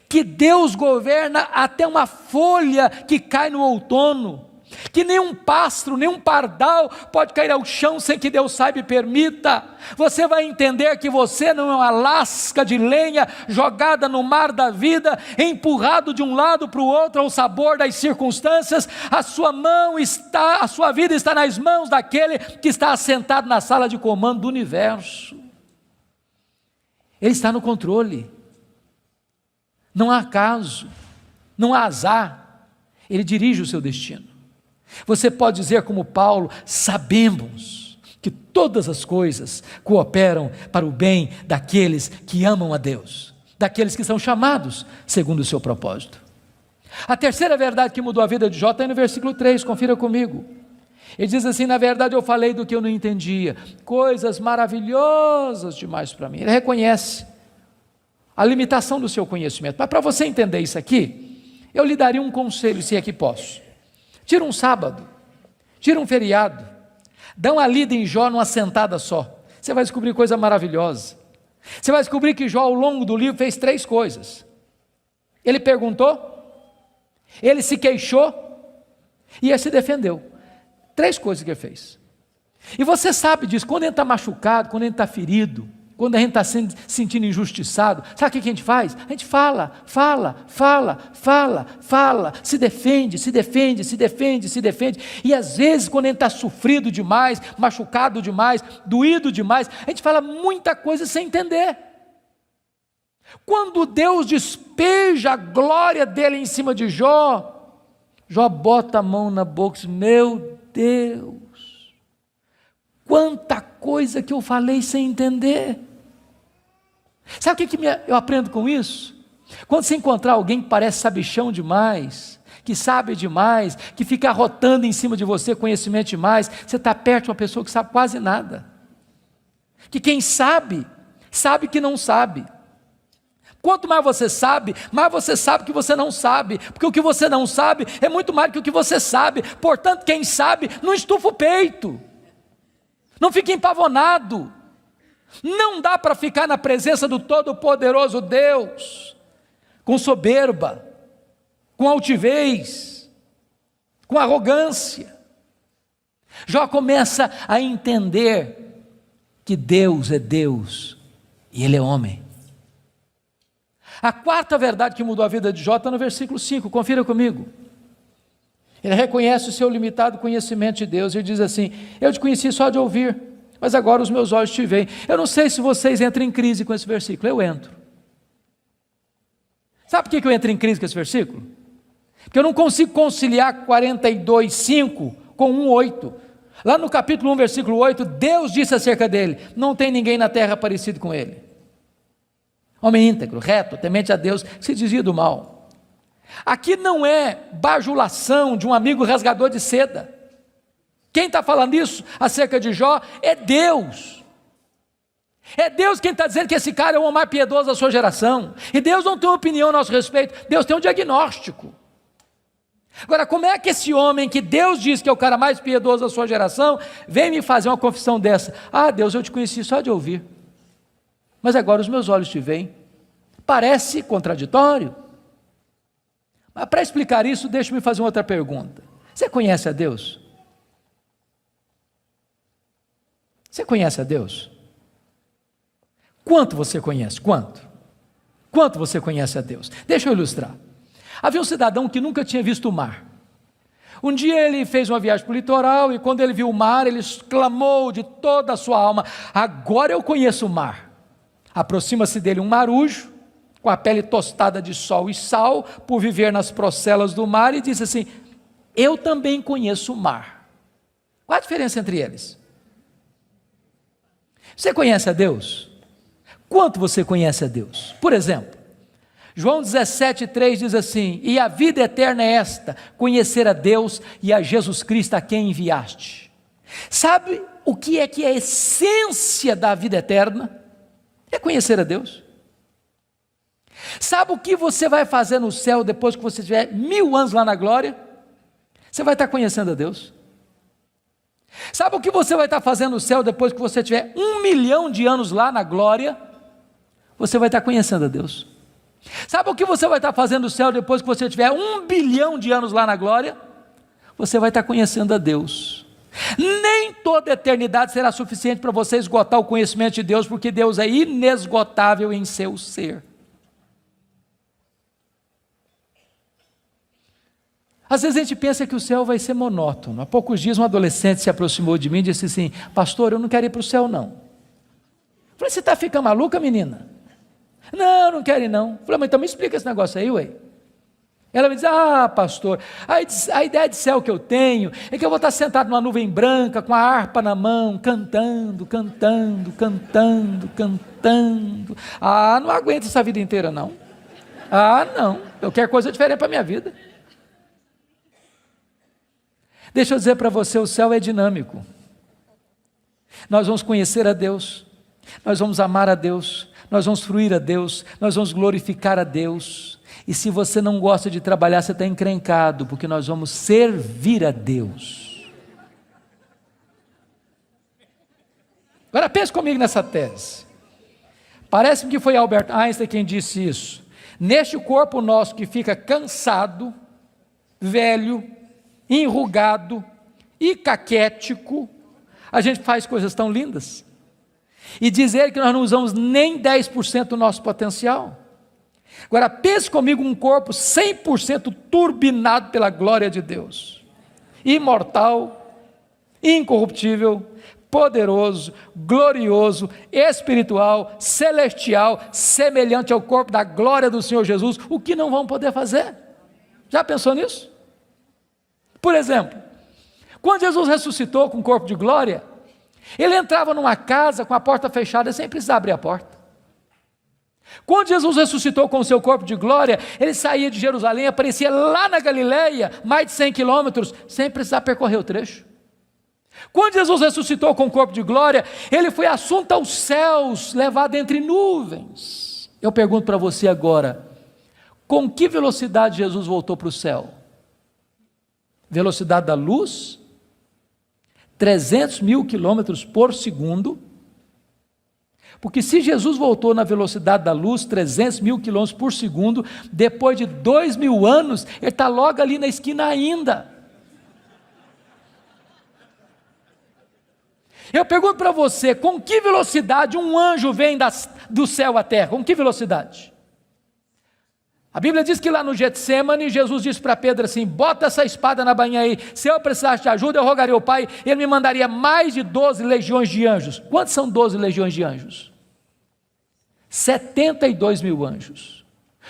[SPEAKER 1] que Deus governa até uma folha que cai no outono, que nenhum pássaro, nenhum pardal pode cair ao chão sem que Deus saiba e permita, você vai entender que você não é uma lasca de lenha jogada no mar da vida, empurrado de um lado para o outro ao sabor das circunstâncias. A sua vida está nas mãos daquele que está assentado na sala de comando do universo. Ele está no controle. Não há acaso, não há azar, ele dirige o seu destino. Você pode dizer como Paulo: sabemos que todas as coisas cooperam para o bem daqueles que amam a Deus, daqueles que são chamados segundo o seu propósito. A terceira verdade que mudou a vida de Jó está aí no versículo 3, confira comigo. Ele diz assim: na verdade eu falei do que eu não entendia, coisas maravilhosas demais para mim. Ele reconhece a limitação do seu conhecimento. Mas para você entender isso aqui, eu lhe daria um conselho, se é que posso. Tira um sábado, tira um feriado, dá uma lida em Jó numa sentada só. Você vai descobrir coisa maravilhosa. Você vai descobrir que Jó, ao longo do livro, fez 3 coisas. Ele perguntou, ele se queixou e ele se defendeu. 3 coisas que ele fez. E você sabe disso, quando a gente está machucado, quando a gente está ferido, quando a gente está se sentindo injustiçado, sabe o que a gente faz? A gente fala, se defende, e às vezes quando a gente está sofrido demais, machucado demais, doído demais, a gente fala muita coisa sem entender. Quando Deus despeja a glória dele em cima de Jó, Jó bota a mão na boca e diz: meu Deus, quanta coisa que eu falei sem entender. Sabe o que eu aprendo com isso? Quando você encontrar alguém que parece sabichão demais, que sabe demais, que fica arrotando em cima de você conhecimento demais. Você está perto de uma pessoa que sabe quase nada. Que quem sabe, sabe que não sabe. Quanto mais você sabe que você não sabe, porque o que você não sabe é muito mais do que o que você sabe. Portanto, quem sabe, não estufa o peito, não fica empavonado. Não dá para ficar na presença do Todo-Poderoso Deus com soberba, com altivez, com arrogância. Jó começa a entender que Deus é Deus e Ele é homem. A quarta verdade que mudou a vida de Jó está no versículo 5, confira comigo. Ele reconhece o seu limitado conhecimento de Deus e diz assim: eu te conheci só de ouvir, mas agora os meus olhos te veem. Eu não sei se vocês entram em crise com esse versículo, eu entro. Sabe por que eu entro em crise com esse versículo? Porque eu não consigo conciliar 42:5 com 1:8. Lá no capítulo 1, versículo 8, Deus disse acerca dele: não tem ninguém na terra parecido com ele. Homem íntegro, reto, temente a Deus, se desvia do mal. Aqui não é bajulação de um amigo rasgador de seda. Quem está falando isso acerca de Jó é Deus. É Deus quem está dizendo que esse cara é o homem mais piedoso da sua geração. E Deus não tem uma opinião a nosso respeito, Deus tem um diagnóstico. Agora, como é que esse homem que Deus diz que é o cara mais piedoso da sua geração, vem me fazer uma confissão dessa? Ah, Deus, eu te conheci só de ouvir, mas agora os meus olhos te veem. Parece contraditório. Mas para explicar isso, deixe-me fazer uma outra pergunta. Você conhece a Deus? Você conhece a Deus? Quanto você conhece? Quanto? Quanto você conhece a Deus? Deixa eu ilustrar. Havia um cidadão que nunca tinha visto o mar. Um dia ele fez uma viagem para o litoral e quando ele viu o mar, ele exclamou de toda a sua alma: agora eu conheço o mar. Aproxima-se dele um marujo, com a pele tostada de sol e sal, por viver nas procelas do mar, e disse assim: eu também conheço o mar. Qual a diferença entre eles? Você conhece a Deus? Quanto você conhece a Deus? Por exemplo, João 17,3 diz assim: e a vida eterna é esta, conhecer a Deus e a Jesus Cristo a quem enviaste. Sabe o que é a essência da vida eterna? É conhecer a Deus. Sabe o que você vai fazer no céu depois que você tiver 1000 anos lá na glória? Você vai estar conhecendo a Deus. Sabe o que você vai estar fazendo no céu depois que você tiver 1 milhão de anos lá na glória? Você vai estar conhecendo a Deus. Sabe o que você vai estar fazendo no céu depois que você tiver 1 bilhão de anos lá na glória? Você vai estar conhecendo a Deus. Nem toda a eternidade será suficiente para você esgotar o conhecimento de Deus, porque Deus é inesgotável em seu ser. Às vezes a gente pensa que o céu vai ser monótono. Há poucos dias um adolescente se aproximou de mim e disse assim: pastor, eu não quero ir para o céu não. Eu falei: você está ficando maluca, menina? Não quero ir não. Eu falei: mas então me explica esse negócio aí, ué. Ela me diz: ah, pastor, a ideia de céu que eu tenho é que eu vou estar sentado numa nuvem branca, com a harpa na mão, cantando. Ah, não aguento essa vida inteira não. Ah, não, eu quero coisa diferente para a minha vida. Deixa eu dizer para você, o céu é dinâmico. Nós vamos conhecer a Deus, nós vamos amar a Deus, nós vamos fruir a Deus, nós vamos glorificar a Deus. E se você não gosta de trabalhar, você está encrencado, porque nós vamos servir a Deus. Agora pense comigo nessa tese. Parece-me que foi Albert Einstein quem disse isso. Neste corpo nosso que fica cansado, velho, enrugado e caquético, a gente faz coisas tão lindas. E dizer que nós não usamos nem 10% do nosso potencial. Agora pense comigo um corpo 100% turbinado pela glória de Deus, imortal, incorruptível, poderoso, glorioso, espiritual, celestial, semelhante ao corpo da glória do Senhor Jesus. O que não vão poder fazer? Já pensou nisso? Por exemplo, quando Jesus ressuscitou com o corpo de glória, ele entrava numa casa com a porta fechada sem precisar abrir a porta. Quando Jesus ressuscitou com o seu corpo de glória, ele saía de Jerusalém, aparecia lá na Galileia, mais de 100 quilômetros, sem precisar percorrer o trecho. Quando Jesus ressuscitou com o corpo de glória, ele foi assunto aos céus, levado entre nuvens. Eu pergunto para você agora, com que velocidade Jesus voltou para o céu? Velocidade da luz? 300 mil quilômetros por segundo. Porque se Jesus voltou na velocidade da luz, 300 mil quilômetros por segundo, depois de 2000 anos, ele está logo ali na esquina ainda. Eu pergunto para você, com que velocidade um anjo vem do céu à terra? Com que velocidade? A Bíblia diz que lá no Getsêmani, Jesus disse para Pedro assim, bota essa espada na bainha aí, se eu precisasse de ajuda, eu rogaria ao Pai, ele me mandaria mais de 12 legiões de anjos. Quantos são 12 legiões de anjos? 72 mil anjos.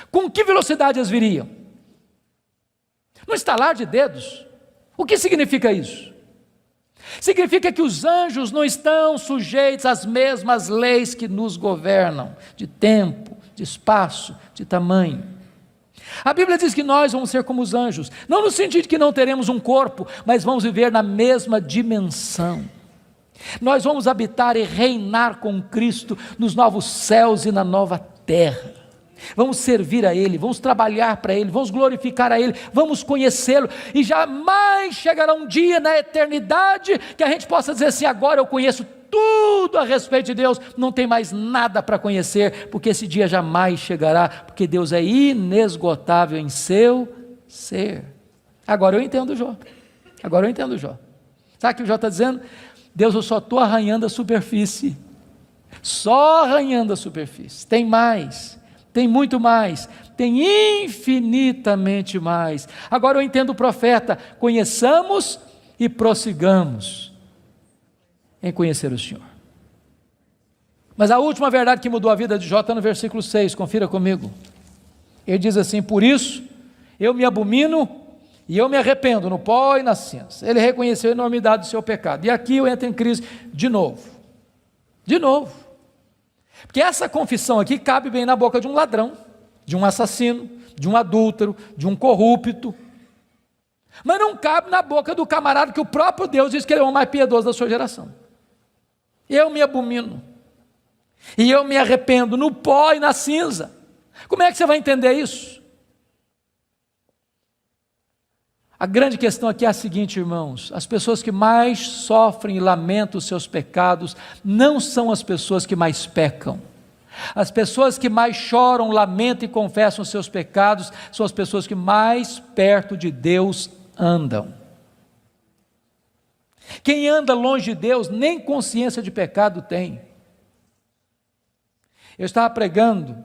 [SPEAKER 1] Com que velocidade eles viriam? No estalar de dedos. O que significa isso? Significa que os anjos não estão sujeitos às mesmas leis que nos governam, de tempo, de espaço, de tamanho. A Bíblia diz que nós vamos ser como os anjos, não no sentido de que não teremos um corpo, mas vamos viver na mesma dimensão. Nós vamos habitar e reinar com Cristo nos novos céus e na nova terra. Vamos servir a Ele, vamos trabalhar para Ele, vamos glorificar a Ele, vamos conhecê-lo, e jamais chegará um dia na eternidade que a gente possa dizer assim, agora eu conheço tudo a respeito de Deus, não tem mais nada para conhecer, porque esse dia jamais chegará, porque Deus é inesgotável em seu ser. Agora eu entendo Jó, sabe o que o Jó está dizendo? Deus, eu só estou arranhando a superfície, só arranhando a superfície, tem mais, tem muito mais, tem infinitamente mais. Agora eu entendo o profeta, conheçamos e prossigamos em conhecer o Senhor. Mas a última verdade que mudou a vida de Jó está no versículo 6, confira comigo. Ele diz assim, por isso eu me abomino e eu me arrependo no pó e na cinza. Ele reconheceu a enormidade do seu pecado. E aqui eu entro em crise de novo. Porque essa confissão aqui cabe bem na boca de um ladrão, de um assassino, de um adúltero, de um corrupto. Mas não cabe na boca do camarada que o próprio Deus diz que ele é o mais piedoso da sua geração. Eu me abomino. E eu me arrependo no pó e na cinza. Como é que você vai entender isso? A grande questão aqui é a seguinte, irmãos, as pessoas que mais sofrem e lamentam os seus pecados, não são as pessoas que mais pecam. As pessoas que mais choram, lamentam e confessam os seus pecados, são as pessoas que mais perto de Deus andam. Quem anda longe de Deus, nem consciência de pecado tem. Eu estava pregando,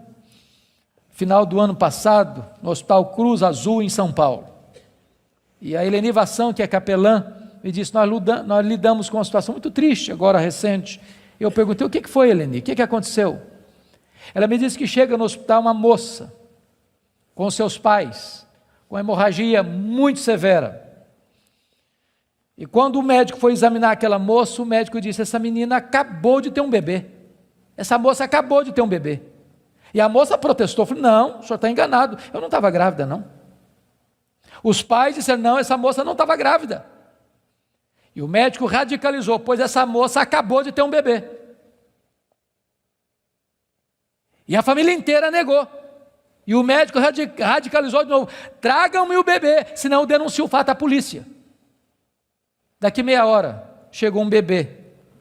[SPEAKER 1] final do ano passado, no Hospital Cruz Azul, em São Paulo. E a Eleni Vassão, que é capelã, me disse, nós lidamos com uma situação muito triste, agora recente. Eu perguntei, o que foi, Eleni? O que aconteceu? Ela me disse que chega no hospital uma moça, com seus pais, com hemorragia muito severa. E quando o médico foi examinar aquela moça, o médico disse, essa menina acabou de ter um bebê. Essa moça acabou de ter um bebê. E a moça protestou, falou, não, o senhor está enganado, eu não estava grávida não. Os pais disseram, não, essa moça não estava grávida. E o médico radicalizou, pois essa moça acabou de ter um bebê. E a família inteira negou. E o médico radicalizou de novo, tragam-me o bebê, senão eu denuncio o fato à polícia. Daqui meia hora, chegou um bebê,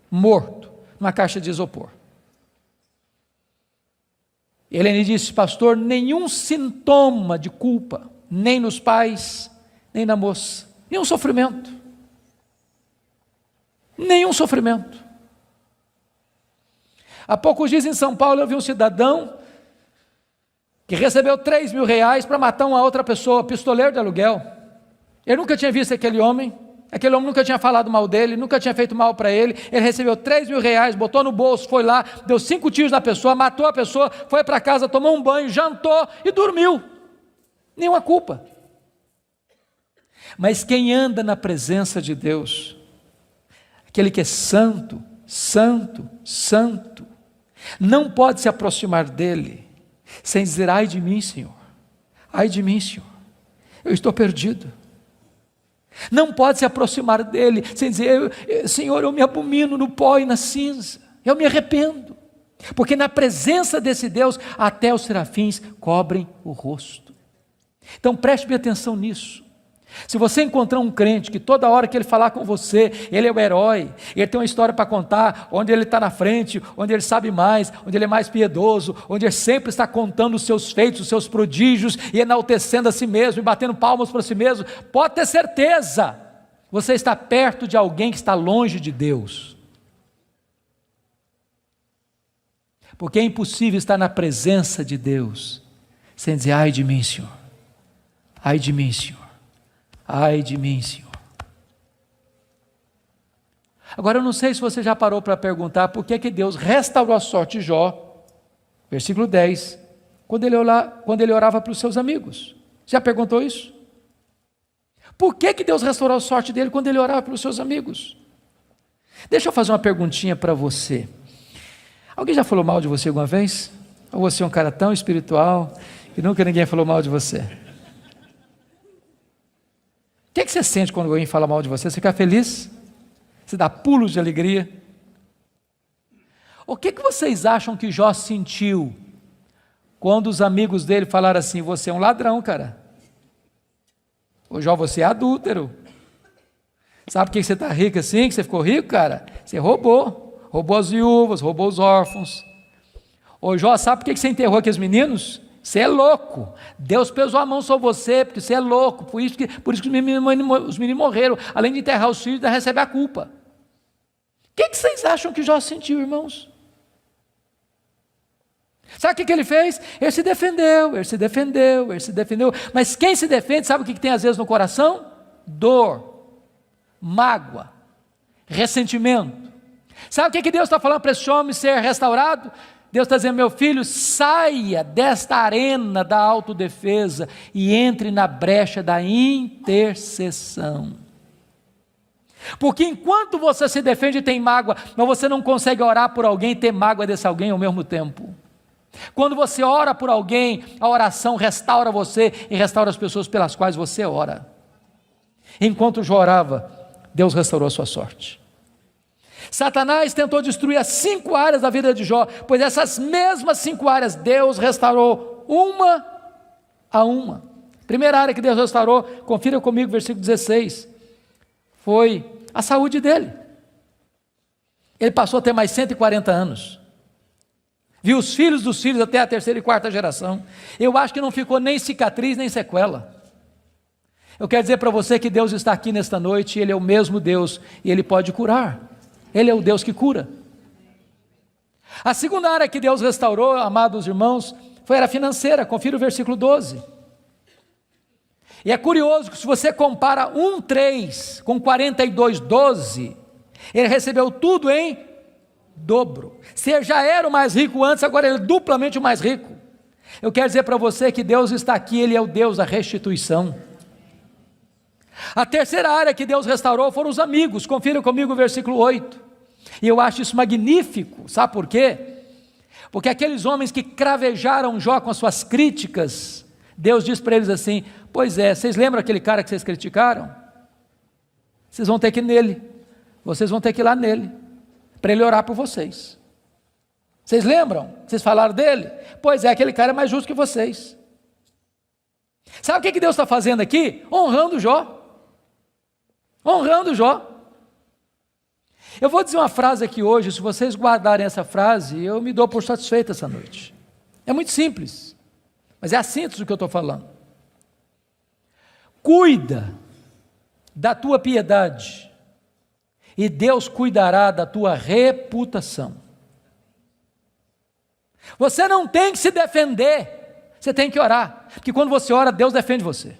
[SPEAKER 1] morto, numa caixa de isopor. Helene disse, pastor, nenhum sintoma de culpa, nem nos pais, nem na moça, nenhum sofrimento. Nenhum sofrimento. Há poucos dias em São Paulo eu vi um cidadão que recebeu R$3.000 para matar uma outra pessoa, pistoleiro de aluguel. Eu nunca tinha visto aquele homem nunca tinha falado mal dele, nunca tinha feito mal para ele recebeu R$3.000, botou no bolso, foi lá, deu 5 tiros na pessoa, matou a pessoa, foi para casa, tomou um banho, jantou e dormiu. Nenhuma culpa. Mas quem anda na presença de Deus, aquele que é santo, santo, santo, não pode se aproximar dele, sem dizer: ai de mim, Senhor, ai de mim, Senhor, eu estou perdido. Não pode se aproximar dele sem dizer: Senhor, eu me abomino no pó e na cinza, eu me arrependo, porque na presença desse Deus até os serafins cobrem o rosto. Então preste bem atenção nisso. Se você encontrar um crente que toda hora que ele falar com você, ele é o herói, ele tem uma história para contar, onde ele está na frente, onde ele sabe mais, onde ele é mais piedoso, onde ele sempre está contando os seus feitos, os seus prodígios, e enaltecendo a si mesmo, e batendo palmas para si mesmo, pode ter certeza, você está perto de alguém que está longe de Deus. Porque é impossível estar na presença de Deus, sem dizer: ai de mim, Senhor, ai de mim, Senhor, ai de mim, Senhor. Agora eu não sei se você já parou para perguntar por que Deus restaurou a sorte de Jó, versículo 10, quando ele orava para os seus amigos. Já perguntou isso? Por que Deus restaurou a sorte dele quando ele orava pelos seus amigos? Deixa eu fazer uma perguntinha para você. Alguém já falou mal de você alguma vez? Ou você é um cara tão espiritual que nunca ninguém falou mal de você? O que você sente quando alguém fala mal de você? Você fica feliz? Você dá pulos de alegria? O que vocês acham que Jó sentiu quando os amigos dele falaram assim: você é um ladrão, cara? Ô Jó, você é adúltero. Sabe por que você está rico assim? Que você ficou rico, cara? Você roubou as viúvas, roubou os órfãos. Ô Jó, sabe por que você enterrou aqueles meninos? Você é louco, Deus pesou a mão sobre você, porque você é louco, por isso que os meninos morreram, além de enterrar os filhos, ainda recebe a culpa. O que vocês acham que Jó sentiu, irmãos? Sabe o que ele fez? Ele se defendeu, mas quem se defende, sabe o que tem às vezes no coração? Dor, mágoa, ressentimento. Sabe o que Deus está falando para esse homem ser restaurado? Deus está dizendo: meu filho, saia desta arena da autodefesa e entre na brecha da intercessão. Porque enquanto você se defende e tem mágoa, mas você não consegue orar por alguém e ter mágoa desse alguém ao mesmo tempo. Quando você ora por alguém, a oração restaura você e restaura as pessoas pelas quais você ora. Enquanto Jó orava, Deus restaurou a sua sorte. Satanás tentou destruir as 5 áreas da vida de Jó, pois essas mesmas 5 áreas Deus restaurou uma a uma. Primeira área que Deus restaurou, confira comigo, versículo 16, foi a saúde dele. Ele passou a ter mais 140 anos. Viu os filhos dos filhos até a 3ª e 4ª geração. Eu acho que não ficou nem cicatriz, nem sequela. Eu quero dizer para você que Deus está aqui nesta noite, Ele é o mesmo Deus, e Ele pode curar. Ele é o Deus que cura. A segunda área que Deus restaurou, amados irmãos, foi a área financeira. Confira o versículo 12. E é curioso que se você compara 1:3 com 42:12, ele recebeu tudo em dobro. Se já era o mais rico antes, agora ele é duplamente o mais rico. Eu quero dizer para você que Deus está aqui, Ele é o Deus da restituição. A terceira área que Deus restaurou foram os amigos. Confira comigo o versículo 8. E eu acho isso magnífico. Sabe por quê? Porque aqueles homens que cravejaram Jó com as suas críticas, Deus diz para eles assim: pois é, vocês lembram aquele cara que vocês criticaram? Vocês vão ter que ir nele. Vocês vão ter que ir lá nele, para ele orar por vocês. Vocês lembram? Vocês falaram dele? Pois é, aquele cara é mais justo que vocês. Sabe o que Deus está fazendo aqui? Honrando Jó. Honrando Jó. Eu vou dizer uma frase aqui hoje, se vocês guardarem essa frase, eu me dou por satisfeito essa noite. É muito simples, mas é a síntese do que eu estou falando. Cuida da tua piedade, e Deus cuidará da tua reputação. Você não tem que se defender, você tem que orar, porque quando você ora, Deus defende você.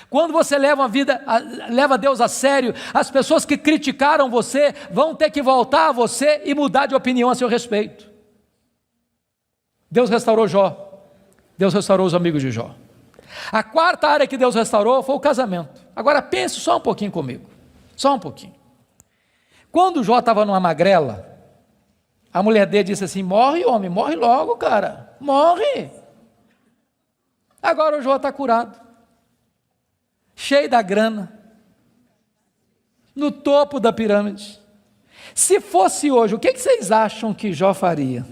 [SPEAKER 1] Quando você leva Deus a sério, as pessoas que criticaram você vão ter que voltar a você e mudar de opinião a seu respeito. Deus restaurou Jó, Deus restaurou os amigos de Jó. A quarta área que Deus restaurou foi o casamento. Agora pense só um pouquinho comigo, só um pouquinho. Quando Jó estava numa magrela, A mulher dele disse assim: morre, homem, morre logo, cara, morre. Agora o Jó está curado, cheio da grana, no topo da pirâmide. Se fosse hoje, o que vocês acham que Jó faria?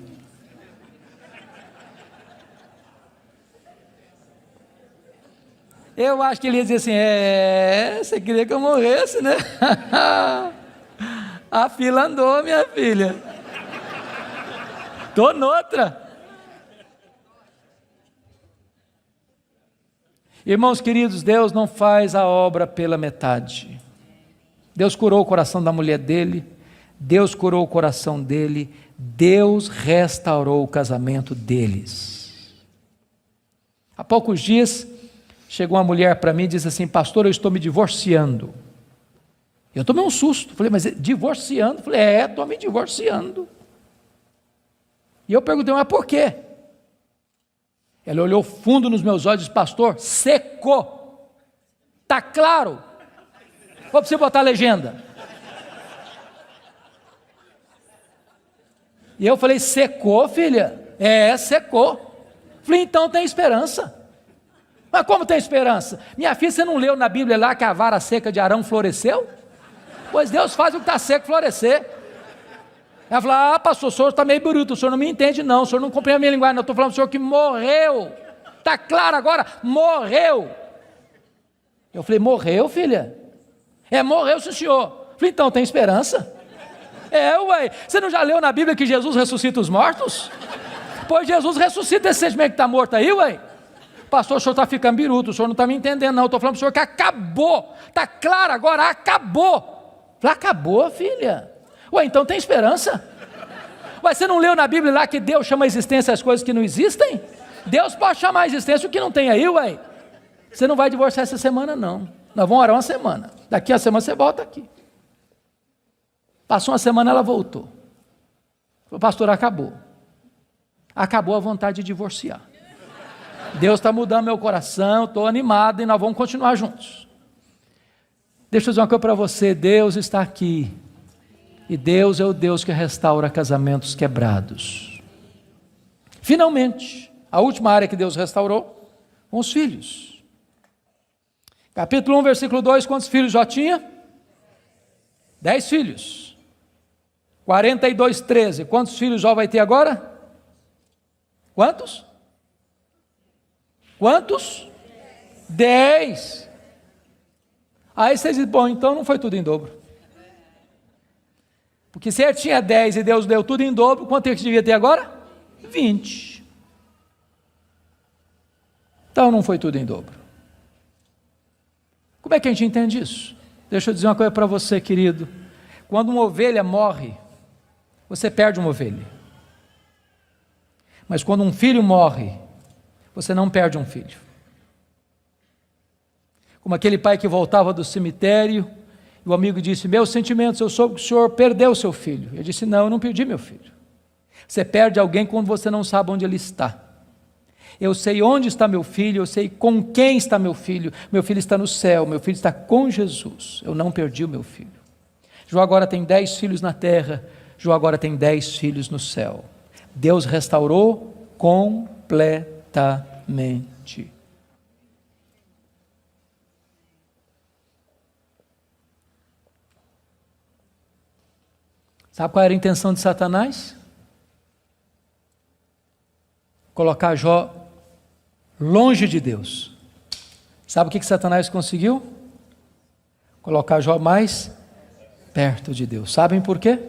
[SPEAKER 1] Eu acho que ele ia dizer assim: você queria que eu morresse, né? A fila andou, minha filha. Estou noutra. Irmãos queridos, Deus não faz a obra pela metade. Deus curou o coração da mulher dele, Deus curou o coração dele, Deus restaurou o casamento deles. Há poucos dias, chegou uma mulher para mim e disse assim: pastor, eu estou me divorciando. Eu tomei um susto, falei: mas divorciando? Falei: estou me divorciando. E eu perguntei: mas por quê? Ela olhou fundo nos meus olhos e disse: pastor, secou. Está claro? Vou para você botar a legenda. E eu falei: secou, filha? Secou. Falei: então tem esperança. Mas como tem esperança? Minha filha, você não leu na Bíblia lá que a vara seca de Arão floresceu? Pois Deus faz o que está seco florescer. Ela falou: pastor, o senhor está meio bruto, o senhor não me entende não, o senhor não compreende a minha linguagem, não, eu estou falando do senhor que morreu. Está claro agora? Morreu. Eu falei: morreu, filha? Morreu, sim, senhor. Falei: então tem esperança. Ué, você não já leu na Bíblia que Jesus ressuscita os mortos? Pois Jesus ressuscita esse sentimento que está morto aí, ué. Pastor, o senhor está ficando biruto, o senhor não está me entendendo não, eu estou falando para o senhor que acabou. Está claro agora, acabou. Falei: acabou, filha? Ué, então tem esperança. Ué, você não leu na Bíblia lá que Deus chama a existência as coisas que não existem? Deus pode chamar a existência o que não tem aí, ué. Você não vai divorciar essa semana não. Nós vamos orar uma semana. Daqui a semana você volta aqui. Passou uma semana, ela voltou. Falei: pastor, acabou. Acabou a vontade de divorciar. Deus está mudando meu coração, estou animado e nós vamos continuar juntos. Deixa eu dizer uma coisa para você: Deus está aqui. E Deus é o Deus que restaura casamentos quebrados. Finalmente, a última área que Deus restaurou, com os filhos. Capítulo 1, versículo 2, quantos filhos Jó tinha? 10 filhos. 42, 13, quantos filhos Jó vai ter agora? Quantos? Quantos? 10. Aí vocês dizem: bom, então não foi tudo em dobro. Porque se ele tinha 10 e Deus deu tudo em dobro, quanto é que devia ter agora? 20. Então não foi tudo em dobro. Como é que a gente entende isso? Deixa eu dizer uma coisa para você, querido. Quando uma ovelha morre, você perde uma ovelha. Mas quando um filho morre, você não perde um filho. Como aquele pai que voltava do cemitério, e o amigo disse: meus sentimentos, eu soube que o senhor perdeu o seu filho. Eu disse: não, eu não perdi meu filho. Você perde alguém quando você não sabe onde ele está. Eu sei onde está meu filho, eu sei com quem está meu filho está no céu, meu filho está com Jesus, eu não perdi o meu filho. Jó agora tem 10 filhos na terra, Jó agora tem 10 filhos no céu. Deus restaurou completamente. Sabe qual era a intenção de Satanás? Colocar Jó longe de Deus. Sabe o que Satanás conseguiu? Colocar Jó mais perto de Deus. Sabem por quê?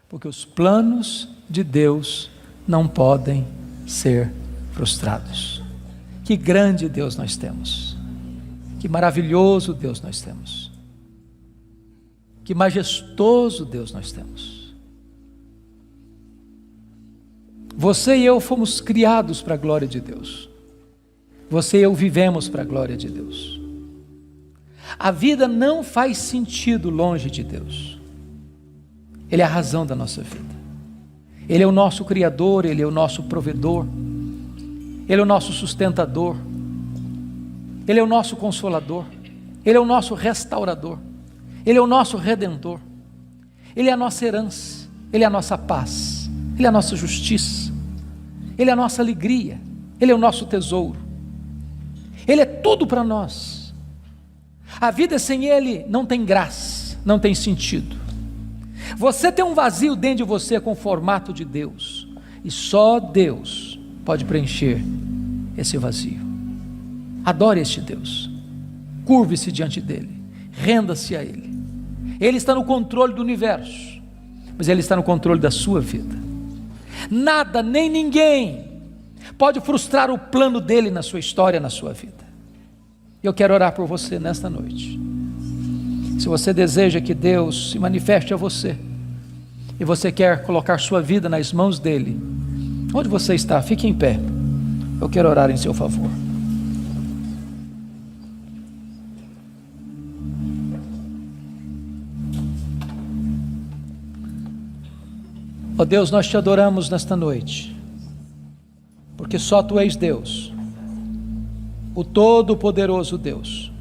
[SPEAKER 1] Porque os planos de Deus não podem ser frustrados. Que grande Deus nós temos. Que maravilhoso Deus nós temos. Que majestoso Deus nós temos. Você e eu fomos criados para a glória de Deus. Você e eu vivemos para a glória de Deus. A vida não faz sentido longe de Deus. Ele é a razão da nossa vida. Ele é o nosso Criador, Ele é o nosso provedor, Ele é o nosso sustentador, Ele é o nosso consolador, Ele é o nosso restaurador, Ele é o nosso redentor, Ele é a nossa herança, Ele é a nossa paz, Ele é a nossa justiça, Ele é a nossa alegria, Ele é o nosso tesouro, Ele é tudo para nós. A vida sem Ele não tem graça, não tem sentido. Você tem um vazio dentro de você com o formato de Deus, e só Deus pode preencher esse vazio. Adore este Deus, curve-se diante dEle, renda-se a Ele. Ele está no controle do universo, mas Ele está no controle da sua vida. Nada, nem ninguém pode frustrar o plano dEle na sua história, na sua vida. Eu quero orar por você nesta noite. Se você deseja que Deus se manifeste a você, e você quer colocar sua vida nas mãos dEle, onde você está, fique em pé. Eu quero orar em seu favor. Ó Deus, nós te adoramos nesta noite, porque só Tu és Deus, o Todo-Poderoso Deus,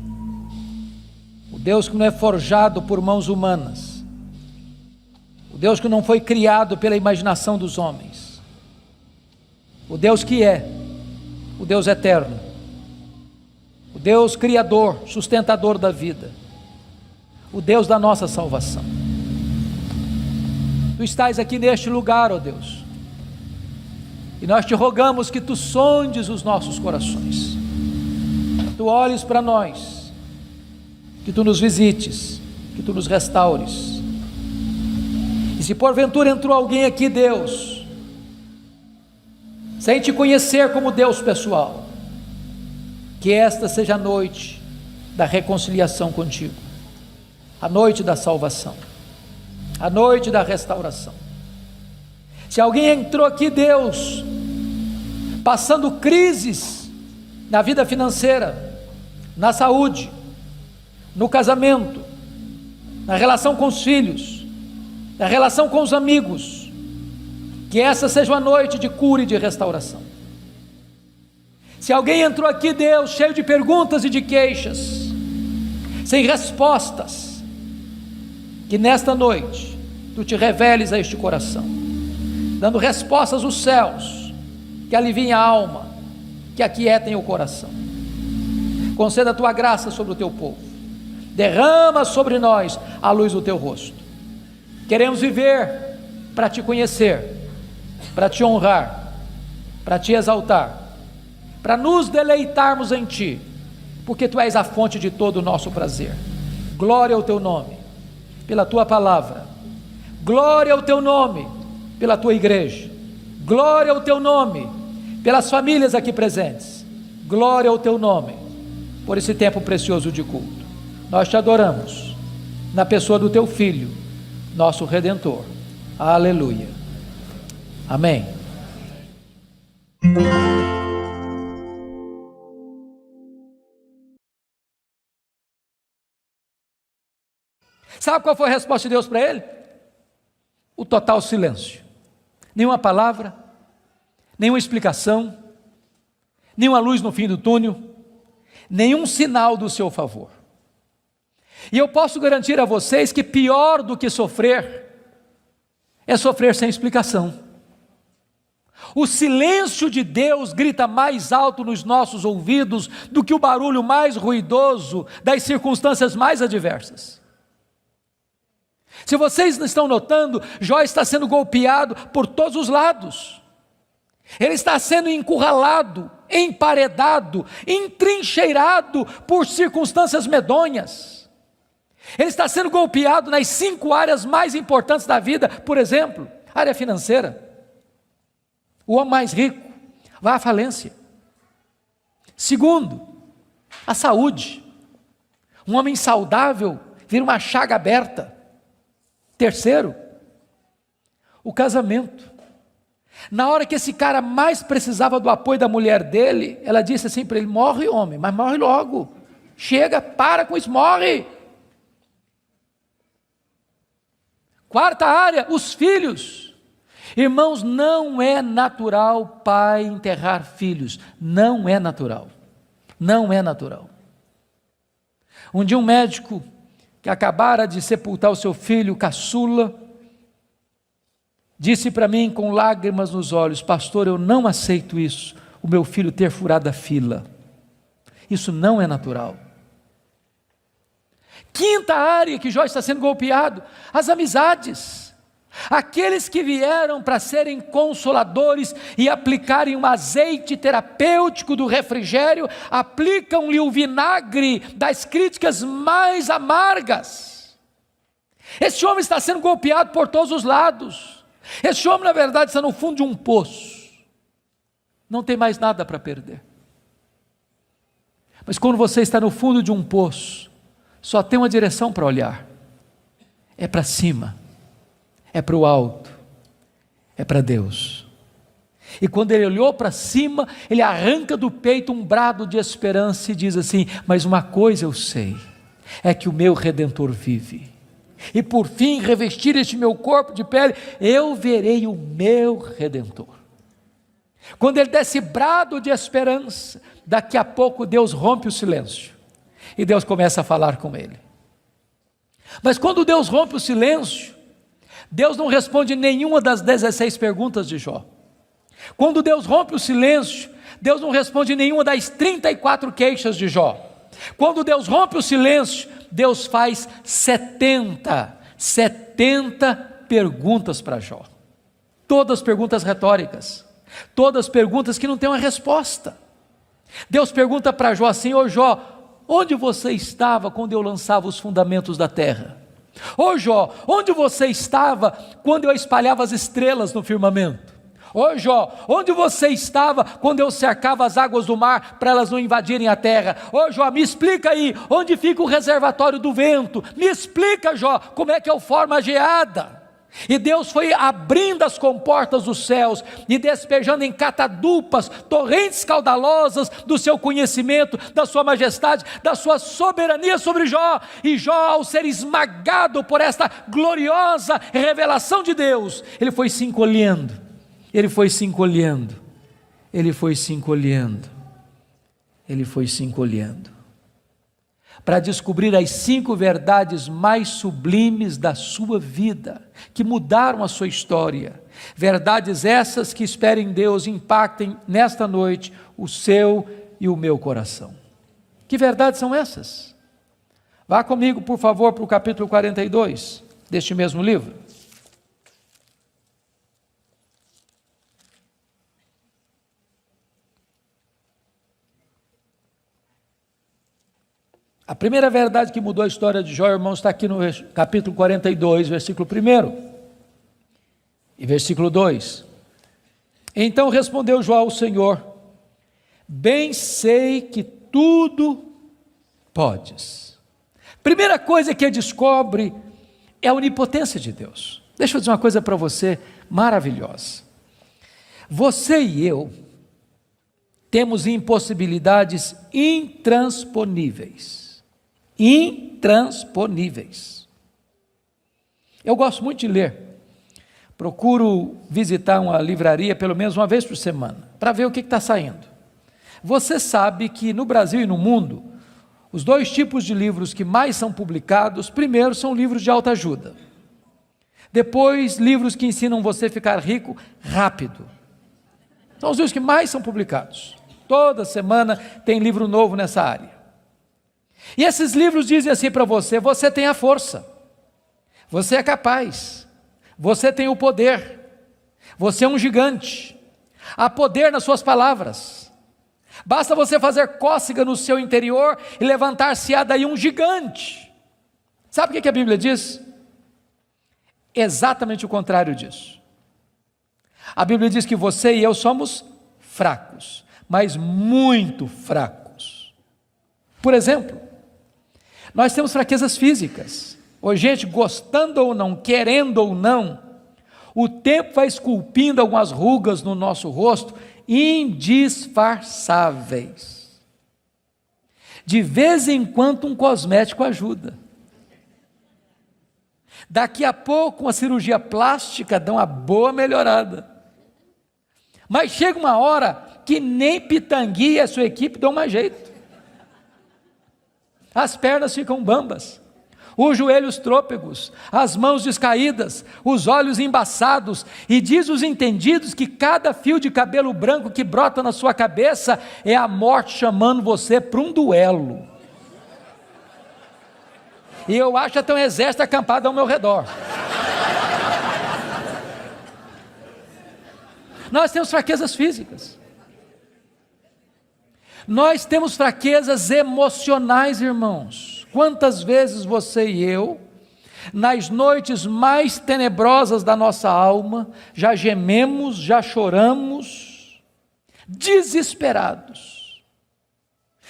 [SPEAKER 1] o Deus que não é forjado por mãos humanas, o Deus que não foi criado pela imaginação dos homens, o Deus que é, o Deus eterno, o Deus criador, sustentador da vida, o Deus da nossa salvação. Tu estás aqui neste lugar, ó Deus, e nós te rogamos que Tu sondes os nossos corações, Tu olhes para nós, que Tu nos visites, que Tu nos restaures. E se porventura entrou alguém aqui, Deus, sem Te conhecer como Deus pessoal, que esta seja a noite da reconciliação contigo, a noite da salvação, a noite da restauração. Se alguém entrou aqui, Deus, passando crises na vida financeira, na saúde, no casamento, na relação com os filhos, na relação com os amigos, que essa seja uma noite de cura e de restauração. Se alguém entrou aqui, Deus, cheio de perguntas e de queixas, sem respostas, que nesta noite Tu te reveles a este coração, dando respostas aos céus, que aliviem a alma, que aquietem o coração. Conceda a Tua graça sobre o Teu povo, derrama sobre nós a luz do Teu rosto. Queremos viver para Te conhecer, para Te honrar, para Te exaltar, para nos deleitarmos em Ti, porque Tu és a fonte de todo o nosso prazer. Glória ao Teu nome, pela Tua palavra, glória ao Teu nome, pela Tua igreja, glória ao Teu nome, pelas famílias aqui presentes, glória ao Teu nome, por esse tempo precioso de culto. Nós Te adoramos, na pessoa do Teu Filho, nosso Redentor. Aleluia. Amém. Sabe qual foi a resposta de Deus para ele? O total silêncio. Nenhuma palavra, nenhuma explicação, nenhuma luz no fim do túnel, nenhum sinal do seu favor. E eu posso garantir a vocês que pior do que sofrer é sofrer sem explicação. O silêncio de Deus grita mais alto nos nossos ouvidos do que o barulho mais ruidoso das circunstâncias mais adversas. Se vocês não estão notando, Jó está sendo golpeado por todos os lados. Ele está sendo encurralado, emparedado, entrincheirado por circunstâncias medonhas. Ele está sendo golpeado nas 5 áreas mais importantes da vida. Por exemplo, área financeira. O homem mais rico vai à falência. Segundo, a saúde. Um homem saudável vira uma chaga aberta. Terceiro, o casamento. Na hora que esse cara mais precisava do apoio da mulher dele, ela disse assim para ele: morre, homem, mas morre logo. Chega, para com isso, morre. Quarta área, os filhos. Irmãos, não é natural pai enterrar filhos. Não é natural. Não é natural. Um dia um médico que acabara de sepultar o seu filho caçula, disse para mim com lágrimas nos olhos: pastor, eu não aceito isso, o meu filho ter furado a fila. Isso não é natural. Quinta área que Jó está sendo golpeado: as amizades. Aqueles que vieram para serem consoladores e aplicarem um azeite terapêutico do refrigério, aplicam-lhe o vinagre das críticas mais amargas. Esse homem está sendo golpeado por todos os lados. Esse homem, na verdade, está no fundo de um poço. Não tem mais nada para perder. Mas quando você está no fundo de um poço, só tem uma direção para olhar: é para cima, é para o alto, é para Deus. E quando ele olhou para cima, ele arranca do peito um brado de esperança e diz assim: mas uma coisa eu sei, é que o meu Redentor vive, e por fim revestir este meu corpo de pele, eu verei o meu Redentor. Quando ele dá esse brado de esperança, daqui a pouco Deus rompe o silêncio, e Deus começa a falar com ele. Mas quando Deus rompe o silêncio, Deus não responde nenhuma das 16 perguntas de Jó. Quando Deus rompe o silêncio, Deus não responde nenhuma das 34 queixas de Jó. Quando Deus rompe o silêncio, Deus faz 70 perguntas para Jó. Todas perguntas retóricas, todas perguntas que não têm uma resposta. Deus pergunta para Jó assim: ô Jó, onde você estava quando eu lançava os fundamentos da terra? Ô Jó, onde você estava quando eu espalhava as estrelas no firmamento? Ô Jó, onde você estava quando eu cercava as águas do mar para elas não invadirem a terra? Ô Jó, me explica aí, onde fica o reservatório do vento? Me explica, Jó, como é que eu formo a geada? E Deus foi abrindo as comportas dos céus e despejando em catadupas torrentes caudalosas do seu conhecimento, da sua majestade, da sua soberania sobre Jó. E Jó, ao ser esmagado por esta gloriosa revelação de Deus, ele foi se encolhendo, ele foi se encolhendo, ele foi se encolhendo, ele foi se encolhendo, para descobrir as 5 verdades mais sublimes da sua vida, que mudaram a sua história. Verdades essas que, espero em Deus, impactem nesta noite o seu e o meu coração. Que verdades são essas? Vá comigo, por favor, para o capítulo 42 deste mesmo livro. A primeira verdade que mudou a história de Jó, irmãos, está aqui no capítulo 42, versículo 1 e versículo 2. Então respondeu Jó ao Senhor: bem sei que tudo podes. Primeira coisa que ele descobre é a onipotência de Deus. Deixa eu dizer uma coisa para você maravilhosa. Você e eu temos impossibilidades intransponíveis. Intransponíveis. Eu gosto muito de ler. Procuro visitar uma livraria pelo menos uma vez por semana, para ver o que está saindo. Você sabe que no Brasil e no mundo, os 2 tipos de livros que mais são publicados, primeiro são livros de autoajuda. Depois, livros que ensinam você a ficar rico rápido. São os livros que mais são publicados. Toda semana tem livro novo nessa área. E esses livros dizem assim para você: você tem a força, você é capaz, você tem o poder, você é um gigante, há poder nas suas palavras, basta você fazer cócega no seu interior e levantar-se-á daí um gigante. Sabe o que a Bíblia diz? Exatamente o contrário disso. A Bíblia diz que você e eu somos fracos, mas muito fracos. Por exemplo, nós temos fraquezas físicas. Hoje, gente, gostando ou não, querendo ou não, o tempo vai esculpindo algumas rugas no nosso rosto, indisfarçáveis. De vez em quando um cosmético ajuda. Daqui a pouco uma cirurgia plástica dá uma boa melhorada. Mas chega uma hora que nem Pitangui e a sua equipe dão mais jeito. As pernas ficam bambas, os joelhos trôpegos, as mãos descaídas, os olhos embaçados, e diz os entendidos que cada fio de cabelo branco que brota na sua cabeça é a morte chamando você para um duelo. E eu acho até um exército acampado ao meu redor. Nós temos fraquezas físicas. Nós temos fraquezas emocionais, irmãos. Quantas vezes você e eu, nas noites mais tenebrosas da nossa alma, já gememos, já choramos, desesperados,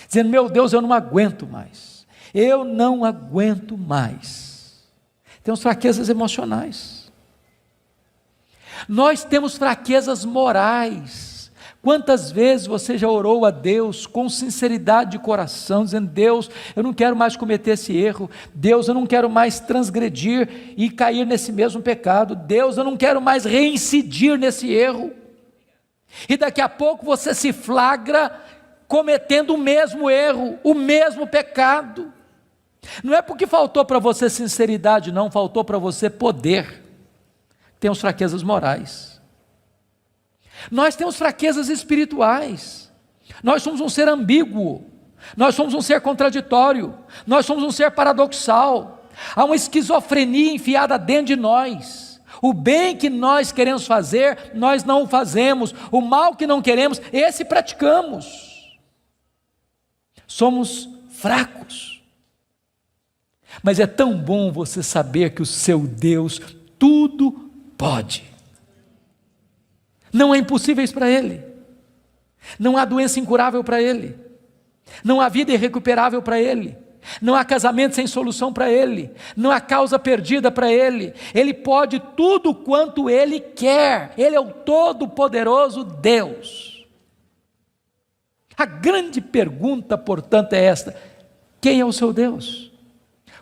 [SPEAKER 1] dizendo: meu Deus, eu não aguento mais, eu não aguento mais. Temos fraquezas emocionais. Nós temos fraquezas morais. Quantas vezes você já orou a Deus com sinceridade de coração, dizendo: Deus, eu não quero mais cometer esse erro, Deus, eu não quero mais transgredir e cair nesse mesmo pecado, Deus, eu não quero mais reincidir nesse erro, e daqui a pouco você se flagra cometendo o mesmo erro, o mesmo pecado. Não é porque faltou para você sinceridade, não, faltou para você poder. Temos fraquezas morais. Nós temos fraquezas espirituais. Nós somos um ser ambíguo, nós somos um ser contraditório, nós somos um ser paradoxal. Há uma esquizofrenia enfiada dentro de nós. O bem que nós queremos fazer, nós não o fazemos. O mal que não queremos, esse praticamos. Somos fracos. Mas é tão bom você saber que o seu Deus tudo pode. Não há impossíveis para Ele, não há doença incurável para Ele, não há vida irrecuperável para Ele, não há casamento sem solução para Ele, não há causa perdida para Ele. Ele pode tudo quanto Ele quer, Ele é o todo-poderoso Deus. A grande pergunta, portanto, é esta: quem é o seu Deus?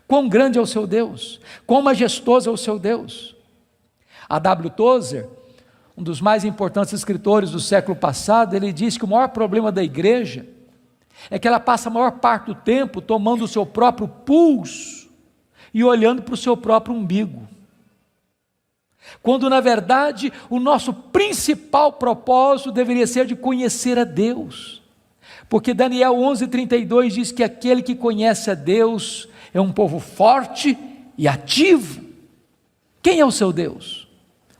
[SPEAKER 1] Quão grande é o seu Deus? Quão majestoso é o seu Deus? A W. Tozer, um dos mais importantes escritores do século passado, ele diz que o maior problema da igreja é que ela passa a maior parte do tempo tomando o seu próprio pulso e olhando para o seu próprio umbigo, quando na verdade o nosso principal propósito deveria ser de conhecer a Deus, porque Daniel 11:32 diz que aquele que conhece a Deus é um povo forte e ativo. Quem é o seu Deus?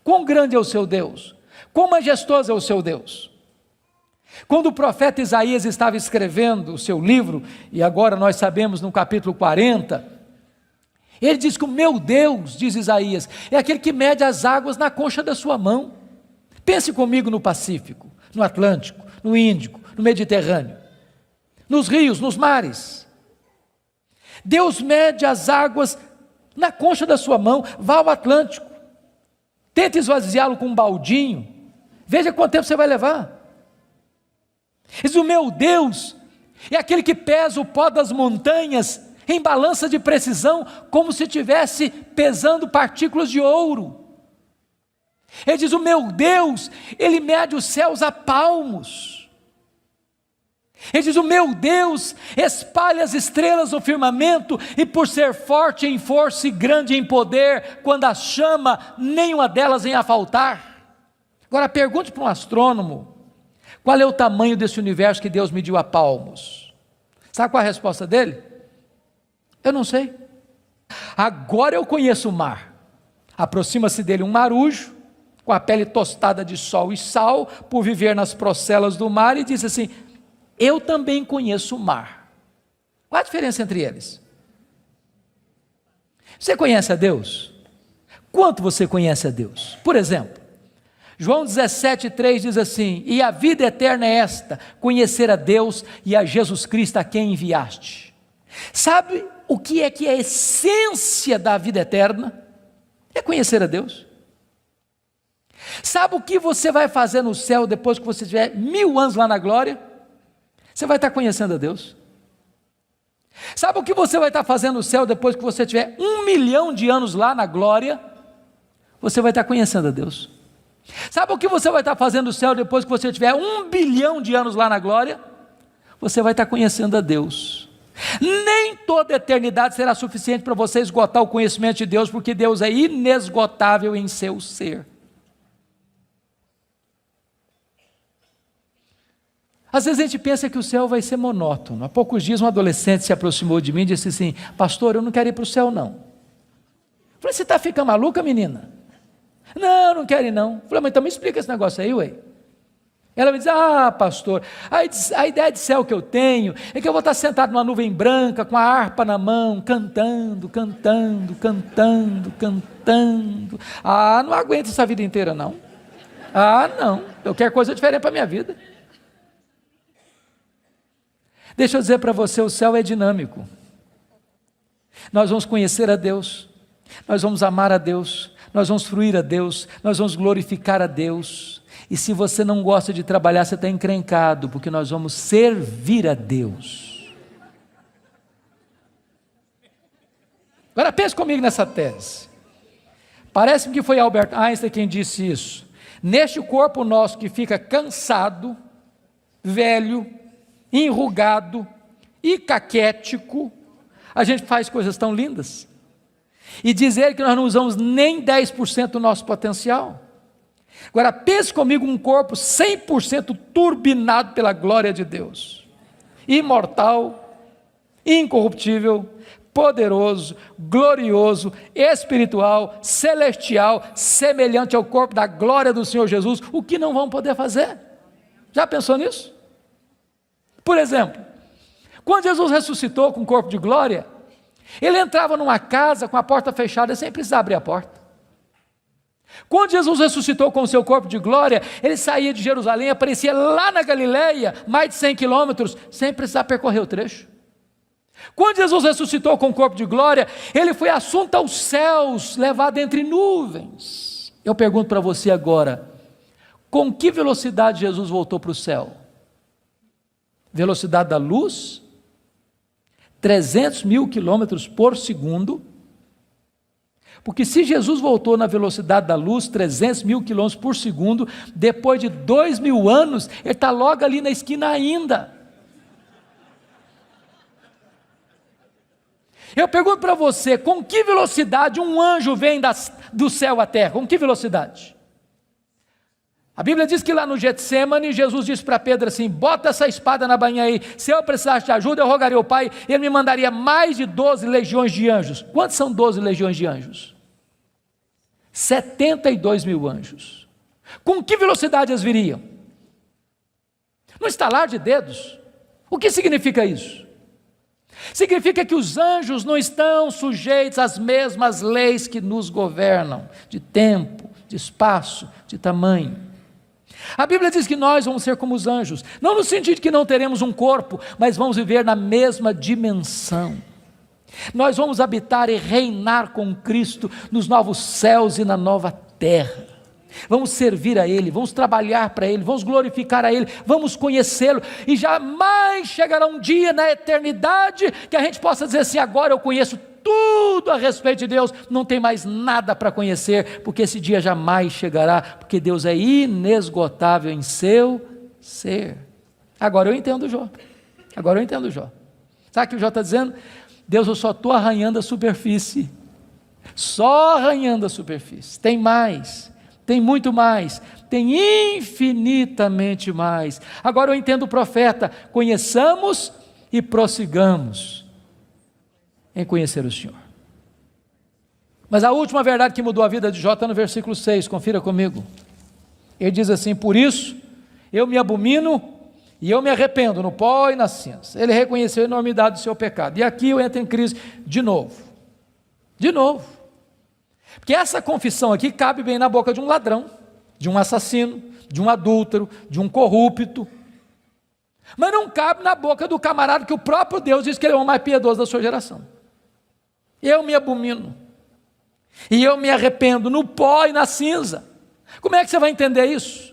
[SPEAKER 1] Quão grande é o seu Deus? Quão majestoso é o seu Deus? Quando o profeta Isaías estava escrevendo o seu livro, e agora nós sabemos no capítulo 40, ele diz que o meu Deus, diz Isaías, é aquele que mede as águas na concha da sua mão. Pense comigo no Pacífico, no Atlântico, no Índico, no Mediterrâneo, nos rios, nos mares. Deus mede as águas na concha da sua mão. Vá ao Atlântico, tente esvaziá-lo com um baldinho, veja quanto tempo você vai levar. Diz: o meu Deus é aquele que pesa o pó das montanhas em balança de precisão, como se estivesse pesando partículas de ouro. Ele diz: o meu Deus, Ele mede os céus a palmos. Ele diz: o meu Deus espalha as estrelas no firmamento, e por ser forte em força e grande em poder, quando as chama, nenhuma delas vem a faltar. Agora pergunte para um astrônomo: qual é o tamanho desse universo que Deus mediu a palmos? Sabe qual é a resposta dele? Eu não sei. Agora eu conheço o mar. Aproxima-se dele um marujo, com a pele tostada de sol e sal, por viver nas procelas do mar, e diz assim: eu também conheço o mar. Qual a diferença entre eles? Você conhece a Deus? Quanto você conhece a Deus? Por exemplo, João 17,3 diz assim: e a vida eterna é esta, conhecer a Deus e a Jesus Cristo a quem enviaste. Sabe o que é a essência da vida eterna? É conhecer a Deus. Sabe o que você vai fazer no céu depois que você tiver 1000 anos lá na glória? Você vai estar conhecendo a Deus. Sabe o que você vai estar fazendo no céu depois que você tiver 1 milhão de anos lá na glória? Você vai estar conhecendo a Deus. Sabe o que você vai estar fazendo no céu depois que você tiver 1 bilhão de anos lá na glória? Você vai estar conhecendo a Deus. Nem toda eternidade será suficiente para você esgotar o conhecimento de Deus, porque Deus é inesgotável em seu ser. Às vezes a gente pensa que o céu vai ser monótono. Há poucos dias um adolescente se aproximou de mim e disse assim: pastor, eu não quero ir para o céu não. Eu falei: você está ficando maluca, menina? Não, não quero ir não. Eu falei: mas então me explica esse negócio aí, ué. Ela me diz: ah, pastor, a ideia de céu que eu tenho é que eu vou estar sentado numa nuvem branca, com a harpa na mão, cantando. Ah, não aguento essa vida inteira não. Ah, não, eu quero coisa diferente para a minha vida. Deixa eu dizer para você, o céu é dinâmico. Nós vamos conhecer a Deus, nós vamos amar a Deus, nós vamos fruir a Deus, nós vamos glorificar a Deus. E se você não gosta de trabalhar, você está encrencado, porque nós vamos servir a Deus. Agora pense comigo nessa tese. Parece-me que foi Albert Einstein quem disse isso. Neste corpo nosso que fica cansado, velho, enrugado e caquético, a gente faz coisas tão lindas. E dizer que nós não usamos nem 10% do nosso potencial. Agora pense comigo um corpo 100% turbinado pela glória de Deus, imortal, incorruptível, poderoso, glorioso, espiritual, celestial, semelhante ao corpo da glória do Senhor Jesus. O que não vão poder fazer? Já pensou nisso? Por exemplo, quando Jesus ressuscitou com o corpo de glória, ele entrava numa casa com a porta fechada sem precisar abrir a porta. Quando Jesus ressuscitou com o seu corpo de glória, ele saía de Jerusalém, aparecia lá na Galileia, mais de 100 quilômetros, sem precisar percorrer o trecho. Quando Jesus ressuscitou com o corpo de glória, ele foi assunto aos céus, levado entre nuvens. Eu pergunto para você agora, com que velocidade Jesus voltou para o céu? Velocidade da luz? 300 mil quilômetros por segundo. Porque se Jesus voltou na velocidade da luz, 300 mil quilômetros por segundo, depois de 2000 anos, ele está logo ali na esquina ainda. Eu pergunto para você, com que velocidade um anjo vem do céu à terra? Com que velocidade? A Bíblia diz que lá no Getsemane, Jesus disse para Pedro assim: bota essa espada na bainha aí, se eu precisasse de ajuda, eu rogaria ao Pai, ele me mandaria mais de 12 legiões de anjos. Quantos são 12 legiões de anjos? 72 mil anjos. Com que velocidade eles viriam? No estalar de dedos. O que significa isso? Significa que os anjos não estão sujeitos às mesmas leis que nos governam, de tempo, de espaço, de tamanho. A Bíblia diz que nós vamos ser como os anjos, não no sentido de que não teremos um corpo, mas vamos viver na mesma dimensão. Nós vamos habitar e reinar com Cristo nos novos céus e na nova terra. Vamos servir a Ele, vamos trabalhar para Ele, vamos glorificar a Ele, vamos conhecê-lo, e jamais chegará um dia na eternidade que a gente possa dizer assim: agora eu conheço tudo a respeito de Deus, não tem mais nada para conhecer, porque esse dia jamais chegará, porque Deus é inesgotável em seu ser. Agora eu entendo Jó, sabe o que o Jó está dizendo? Deus, eu só estou arranhando a superfície, só arranhando a superfície, tem mais, tem muito mais, tem infinitamente mais. Agora eu entendo o profeta: conheçamos e prossigamos em conhecer o Senhor. Mas a última verdade que mudou a vida de Jó está no versículo 6, confira comigo. Ele diz assim: por isso eu me abomino e eu me arrependo no pó e na cinza. Ele reconheceu a enormidade do seu pecado. E aqui eu entro em crise de novo. Porque essa confissão aqui cabe bem na boca de um ladrão, de um assassino, de um adúltero, de um corrupto. Mas não cabe na boca do camarada que o próprio Deus diz que ele é o mais piedoso da sua geração. Eu me abomino e eu me arrependo no pó e na cinza. Como é que você vai entender isso?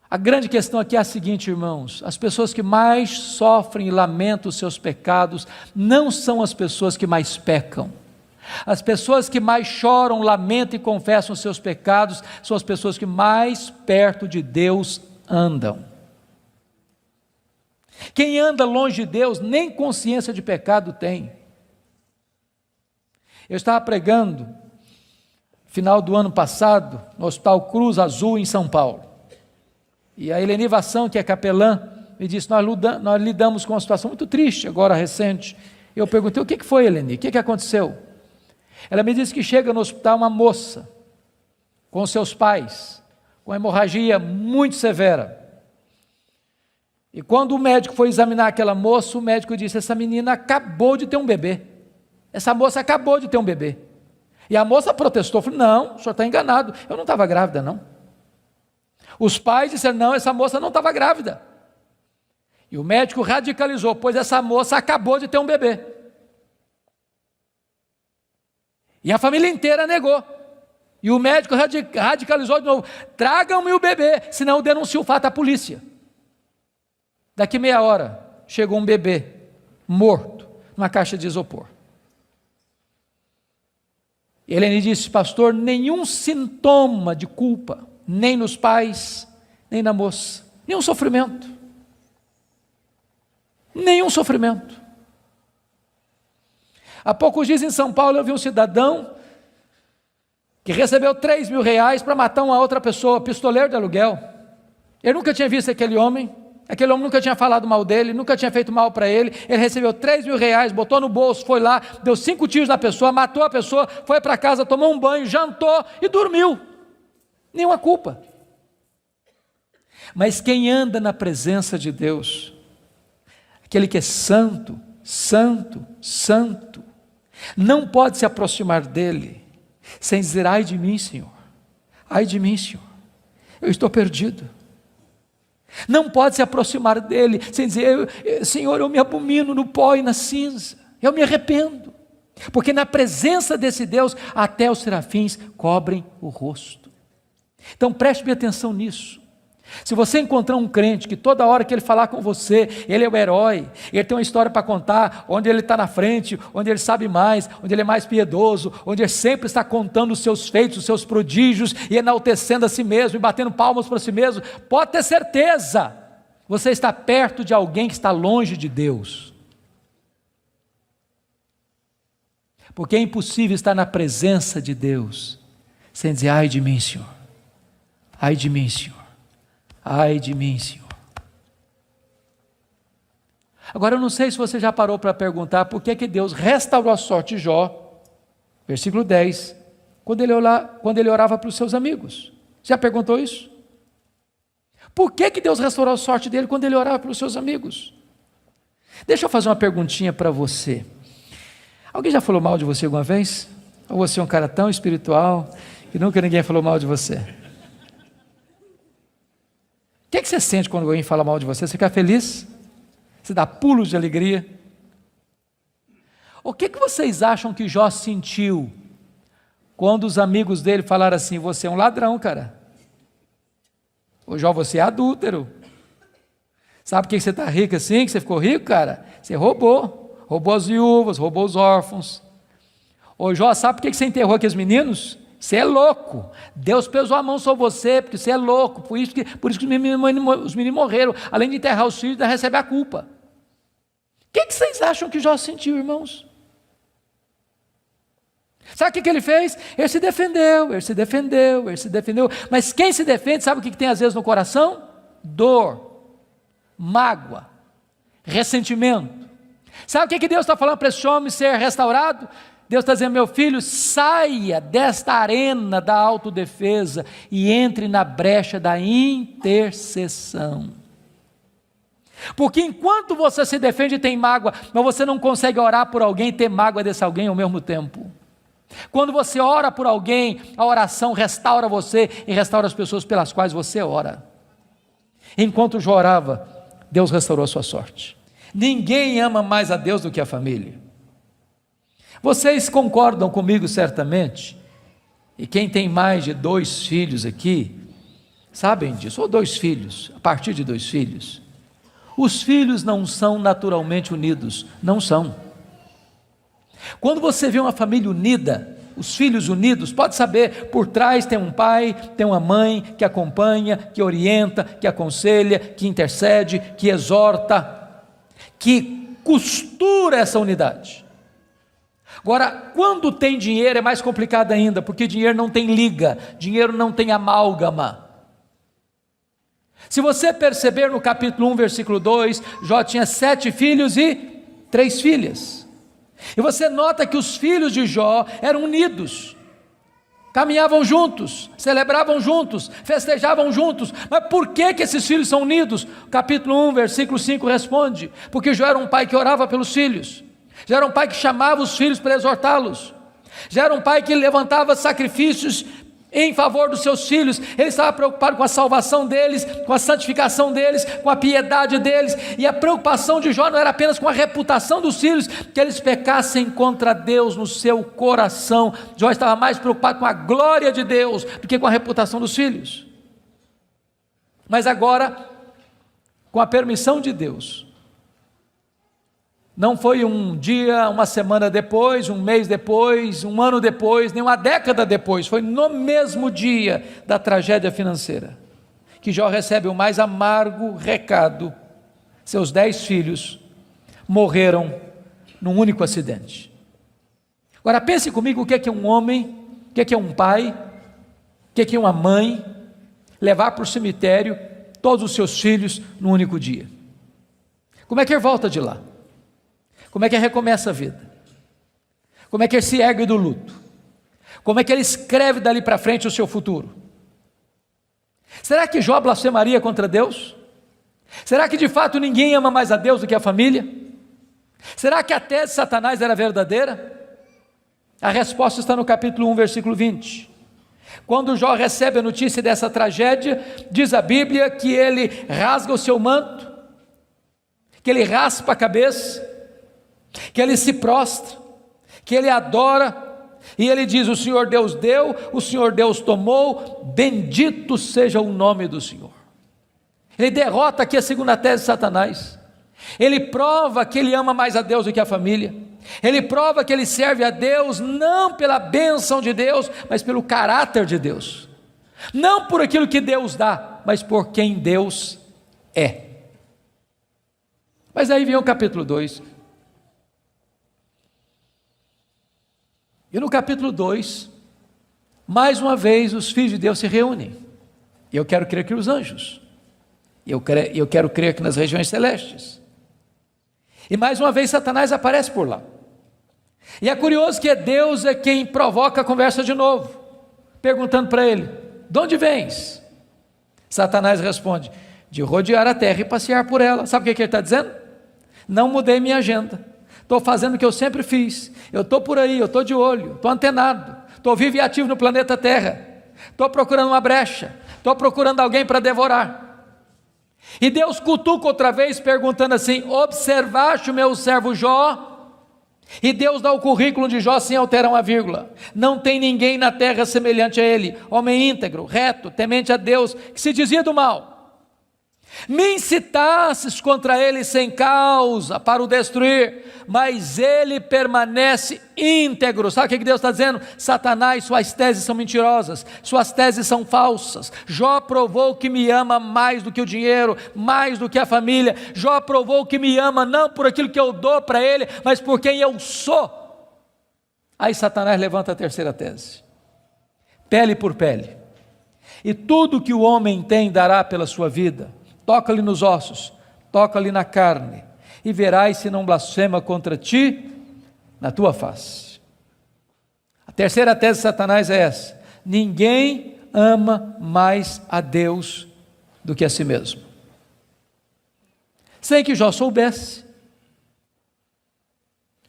[SPEAKER 1] A grande questão aqui é a seguinte, irmãos: as pessoas que mais sofrem e lamentam os seus pecados não são as pessoas que mais pecam. As pessoas que mais choram, lamentam e confessam os seus pecados são as pessoas que mais perto de Deus andam. Quem anda longe de Deus, nem consciência de pecado tem. Eu estava pregando, final do ano passado, no Hospital Cruz Azul, em São Paulo. E a Eleni Vassão, que é capelã, me disse, nós lidamos com uma situação muito triste, agora recente. Eu perguntei, o que foi, Eleni? O que aconteceu? Ela me disse que chega no hospital uma moça, com seus pais, com hemorragia muito severa. E quando o médico foi examinar aquela moça, o médico disse, essa menina acabou de ter um bebê. Essa moça acabou de ter um bebê. E a moça protestou, falou, não, o senhor está enganado, eu não estava grávida não. Os pais disseram, não, essa moça não estava grávida. E o médico radicalizou, pois essa moça acabou de ter um bebê. E a família inteira negou. E o médico radicalizou de novo, tragam-me o bebê, senão eu denuncio o fato à polícia. Daqui meia hora, chegou um bebê, morto, numa caixa de isopor. E Eleni disse, pastor, nenhum sintoma de culpa, nem nos pais, nem na moça, nenhum sofrimento. Nenhum sofrimento. Há poucos dias em São Paulo eu vi um cidadão que recebeu R$3.000 para matar uma outra pessoa, pistoleiro de aluguel. Ele nunca tinha visto aquele homem nunca tinha falado mal dele, nunca tinha feito mal para ele. Ele recebeu R$3.000, botou no bolso, foi lá, deu 5 tiros na pessoa, matou a pessoa, foi para casa, tomou um banho, jantou e dormiu. Nenhuma culpa. Mas quem anda na presença de Deus, aquele que é santo, santo, santo, não pode se aproximar dele sem dizer, ai de mim, Senhor, ai de mim, Senhor, eu estou perdido. Não pode se aproximar dele sem dizer, Senhor, eu me abomino no pó e na cinza, eu me arrependo, porque na presença desse Deus, até os serafins cobrem o rosto. Então preste bem atenção nisso. Se você encontrar um crente que toda hora que ele falar com você, ele é o herói, ele tem uma história para contar, onde ele está na frente, onde ele sabe mais, onde ele é mais piedoso, onde ele sempre está contando os seus feitos, os seus prodígios, e enaltecendo a si mesmo, e batendo palmas para si mesmo, pode ter certeza, você está perto de alguém que está longe de Deus. Porque é impossível estar na presença de Deus, sem dizer, ai de mim, Senhor, ai de mim, Senhor. Ai de mim, Senhor. Agora eu não sei se você já parou para perguntar por que Deus restaurou a sorte de Jó, versículo 10, quando ele orava para os seus amigos. Já perguntou isso? Por que Deus restaurou a sorte dele quando ele orava para os seus amigos? Deixa eu fazer uma perguntinha para você. Alguém já falou mal de você alguma vez? Ou você é um cara tão espiritual que nunca ninguém falou mal de você? O que você sente quando alguém fala mal de você? Você fica feliz? Você dá pulos de alegria? O que vocês acham que Jó sentiu quando os amigos dele falaram assim, você é um ladrão, cara? Ô Jó, você é adúltero. Sabe por que você está rico assim, que você ficou rico, cara? Você roubou as viúvas, roubou os órfãos. Ô Jó, sabe por que você enterrou aqueles meninos? Você é louco, Deus pesou a mão sobre você, porque você é louco, por isso que os meninos morreram, além de enterrar os filhos, ainda recebe a culpa. O que vocês acham que Jó sentiu, irmãos? Sabe o que ele fez? Ele se defendeu, mas quem se defende, sabe o que tem às vezes no coração? Dor, mágoa, ressentimento. Sabe o que Deus está falando para esse homem ser restaurado? Deus está dizendo, meu filho, saia desta arena da autodefesa e entre na brecha da intercessão. Porque enquanto você se defende e tem mágoa, mas você não consegue orar por alguém e ter mágoa desse alguém ao mesmo tempo. Quando você ora por alguém, a oração restaura você e restaura as pessoas pelas quais você ora. Enquanto Jó orava, Deus restaurou a sua sorte. Ninguém ama mais a Deus do que a família. Vocês concordam comigo certamente, e quem tem mais de 2 filhos aqui, sabem disso, ou 2 filhos, a partir de 2 filhos, os filhos não são naturalmente unidos, não são. Quando você vê uma família unida, os filhos unidos, pode saber, por trás tem um pai, tem uma mãe que acompanha, que orienta, que aconselha, que intercede, que exorta. que costura essa unidade. Agora, quando tem dinheiro é mais complicado ainda, porque dinheiro não tem liga, dinheiro não tem amálgama. Se você perceber no capítulo 1, versículo 2, Jó tinha 7 filhos e 3 filhas. E você nota que os filhos de Jó eram unidos, caminhavam juntos, celebravam juntos, festejavam juntos. Mas por que esses filhos são unidos? Capítulo 1, versículo 5 responde: porque Jó era um pai que orava pelos filhos, já era um pai que chamava os filhos para exortá-los, já era um pai que levantava sacrifícios em favor dos seus filhos. Ele estava preocupado com a salvação deles, com a santificação deles, com a piedade deles. E a preocupação de Jó não era apenas com a reputação dos filhos, que eles pecassem contra Deus no seu coração. Jó estava mais preocupado com a glória de Deus do que com a reputação dos filhos. Mas agora, com a permissão de Deus, não foi um dia, uma semana depois, um mês depois, um ano depois, nem uma década depois, foi no mesmo dia da tragédia financeira, que Jó recebe o mais amargo recado: seus 10 filhos morreram num único acidente. Agora pense comigo, o que é um homem, o que é um pai, o que é uma mãe, levar para o cemitério todos os seus filhos num único dia. Como é que ele volta de lá? Como é que ele recomeça a vida? Como é que ele se ergue do luto? Como é que ele escreve dali para frente o seu futuro? Será que Jó blasfemaria contra Deus? Será que de fato ninguém ama mais a Deus do que a família? Será que a tese de Satanás era verdadeira? A resposta está no capítulo 1, versículo 20. Quando Jó recebe a notícia dessa tragédia, diz a Bíblia que ele rasga o seu manto, que ele raspa a cabeça, que ele se prostra, que ele adora, e ele diz: o Senhor Deus deu, o Senhor Deus tomou, bendito seja o nome do Senhor. Ele derrota aqui a segunda tese de Satanás. Ele prova que ele ama mais a Deus do que a família. Ele prova que ele serve a Deus não pela bênção de Deus, mas pelo caráter de Deus, não por aquilo que Deus dá, mas por quem Deus é. Mas aí vem o capítulo 2, e no capítulo 2, mais uma vez os filhos de Deus se reúnem. Eu quero crer que os anjos, eu quero crer que nas regiões celestes, e mais uma vez Satanás aparece por lá. E é curioso que Deus é quem provoca a conversa de novo, perguntando para ele: de onde vens? Satanás responde: de rodear a terra e passear por ela. Sabe o que ele está dizendo? Não mudei minha agenda, estou fazendo o que eu sempre fiz, eu estou por aí, eu estou de olho, estou antenado, estou vivo e ativo no planeta Terra, estou procurando uma brecha, estou procurando alguém para devorar. E Deus cutuca outra vez, perguntando assim: observaste o meu servo Jó? E Deus dá o currículo de Jó sem alterar uma vírgula: não tem ninguém na terra semelhante a ele, homem íntegro, reto, temente a Deus, que se desvia do mal. Me incitasses contra ele sem causa para o destruir, mas ele permanece íntegro. Sabe o que Deus está dizendo? Satanás, suas teses são mentirosas, suas teses são falsas. Jó provou que me ama mais do que o dinheiro, mais do que a família. Jó provou que me ama não por aquilo que eu dou para ele, mas por quem eu sou. Aí Satanás levanta a terceira tese: pele por pele, e tudo que o homem tem dará pela sua vida. Toca-lhe nos ossos, toca-lhe na carne, e verás se não blasfema contra ti na tua face. A terceira tese de Satanás é essa: ninguém ama mais a Deus do que a si mesmo. Sem que Jó soubesse,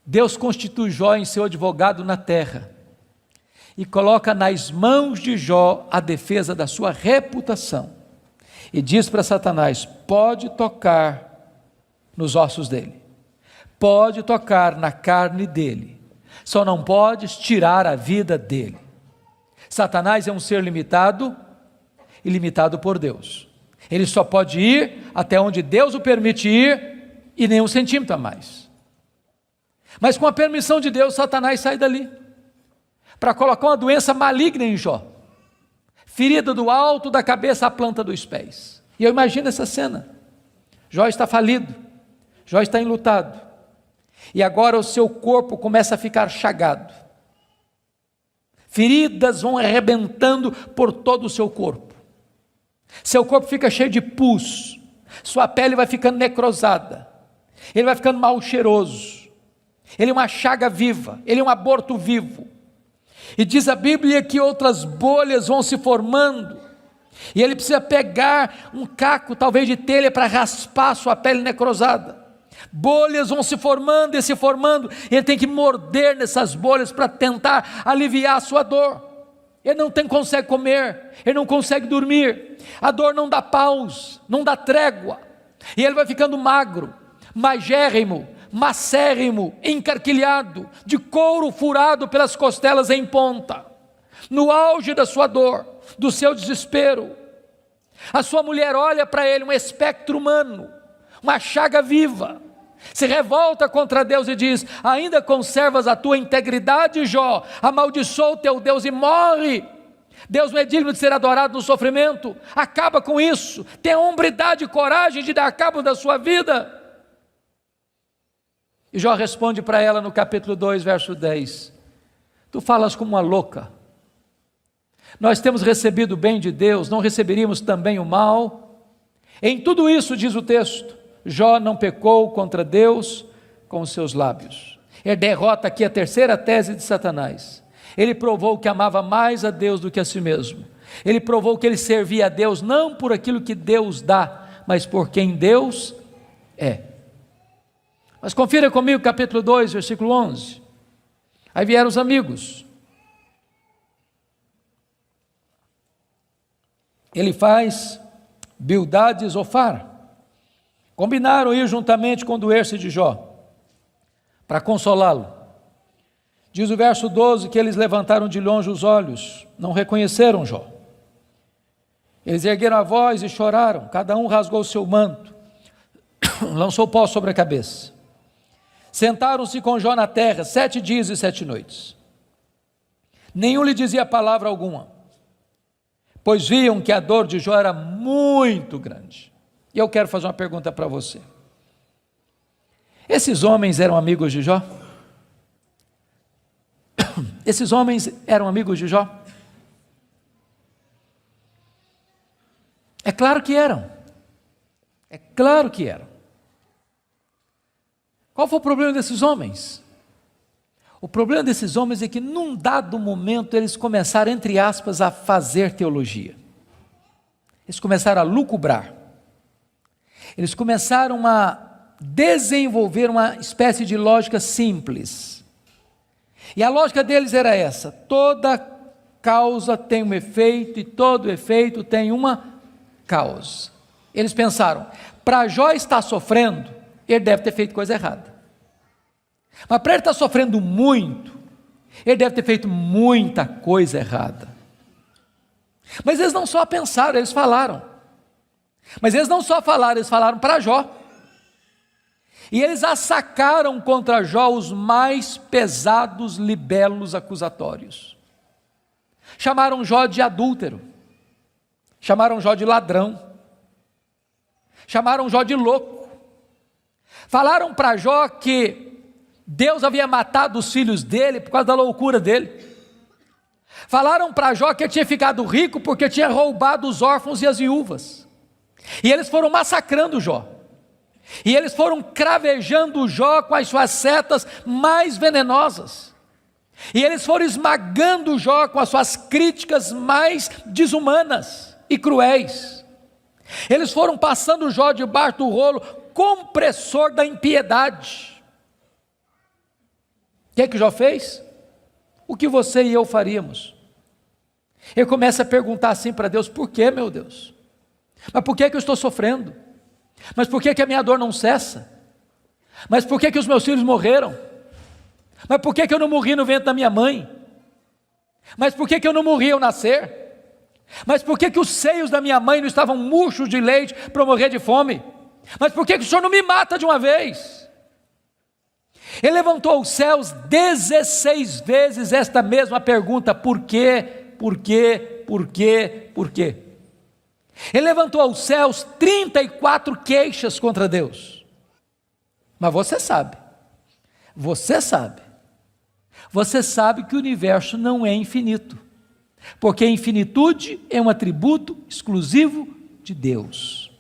[SPEAKER 1] Deus constitui Jó em seu advogado na terra, e coloca nas mãos de Jó a defesa da sua reputação. E diz para Satanás: pode tocar nos ossos dele, pode tocar na carne dele, só não podes tirar a vida dele. Satanás é um ser limitado e limitado por Deus. Ele só pode ir até onde Deus o permite ir, e nem um centímetro a mais. Mas com a permissão de Deus, Satanás sai dali para colocar uma doença maligna em Jó, ferida do alto da cabeça à planta dos pés. E eu imagino essa cena: Jó está falido, Jó está enlutado, e agora o seu corpo começa a ficar chagado, feridas vão arrebentando por todo o seu corpo fica cheio de pus, sua pele vai ficando necrosada, ele vai ficando mal cheiroso, ele é uma chaga viva, ele é um aborto vivo, e diz a Bíblia que outras bolhas vão se formando, e ele precisa pegar um caco, talvez de telha, para raspar sua pele necrosada. Bolhas vão se formando e se formando, e ele tem que morder nessas bolhas para tentar aliviar a sua dor. Ele não consegue comer, ele não consegue dormir, a dor não dá pausa, não dá trégua, e ele vai ficando magro, magérrimo, macérrimo, encarquilhado, de couro furado pelas costelas em ponta, no auge da sua dor, do seu desespero. A sua mulher olha para ele, um espectro humano, uma chaga viva, se revolta contra Deus e diz: ainda conservas a tua integridade, Jó? Amaldiçoa o teu Deus e morre. Deus não é digno de ser adorado no sofrimento, acaba com isso, tenha hombridade e coragem de dar cabo da sua vida. E Jó responde para ela no capítulo 2, verso 10: tu falas como uma louca, nós temos recebido o bem de Deus, não receberíamos também o mal? Em tudo isso, diz o texto, Jó não pecou contra Deus com os seus lábios. Ele derrota aqui a terceira tese de Satanás. Ele provou que amava mais a Deus do que a si mesmo. Ele provou que ele servia a Deus não por aquilo que Deus dá, mas por quem Deus é. Mas confira comigo capítulo 2, versículo 11. Aí vieram os amigos. Ele faz Bildade e Zofar. Combinaram ir juntamente condoer-se de Jó, para consolá-lo. Diz o verso 12 que eles levantaram de longe os olhos, não reconheceram Jó. Eles ergueram a voz e choraram, cada um rasgou o seu manto, lançou pó sobre a cabeça. Sentaram-se com Jó na terra 7 dias e 7 noites. Nenhum lhe dizia palavra alguma, pois viam que a dor de Jó era muito grande. E eu quero fazer uma pergunta para você. Esses homens eram amigos de Jó? Esses homens eram amigos de Jó? É claro que eram. É claro que eram. Qual foi o problema desses homens? O problema desses homens é que num dado momento eles começaram, entre aspas, a fazer teologia. Eles começaram a lucubrar. Eles começaram a desenvolver uma espécie de lógica simples. E a lógica deles era essa: toda causa tem um efeito e todo efeito tem uma causa. Eles pensaram, para Jó estar sofrendo, ele deve ter feito coisa errada. Mas para ele estar sofrendo muito, ele deve ter feito muita coisa errada. Mas eles não só pensaram, eles falaram. Mas eles não só falaram, eles falaram para Jó. E eles assacaram contra Jó os mais pesados libelos acusatórios. Chamaram Jó de adúltero, chamaram Jó de ladrão, chamaram Jó de louco. Falaram para Jó que Deus havia matado os filhos dele por causa da loucura dele. Falaram para Jó que ele tinha ficado rico porque tinha roubado os órfãos e as viúvas. E eles foram massacrando Jó. E eles foram cravejando Jó com as suas setas mais venenosas. E eles foram esmagando Jó com as suas críticas mais desumanas e cruéis. Eles foram passando Jó debaixo do rolo compressor da impiedade. O que é que Jó fez? O que você e eu faríamos? Ele começa a perguntar assim para Deus: por que, meu Deus? Mas por que eu estou sofrendo? Mas por que a minha dor não cessa? Mas por que os meus filhos morreram? Mas por que eu não morri no ventre da minha mãe? Mas por que eu não morri ao nascer? Mas por que os seios da minha mãe não estavam murchos de leite para eu morrer de fome? Mas por que o Senhor não me mata de uma vez? Ele levantou aos céus 16 vezes esta mesma pergunta: por quê, por quê, por quê, por quê? Ele levantou aos céus 34 queixas contra Deus. Mas você sabe que o universo não é infinito, porque a infinitude é um atributo exclusivo de Deus.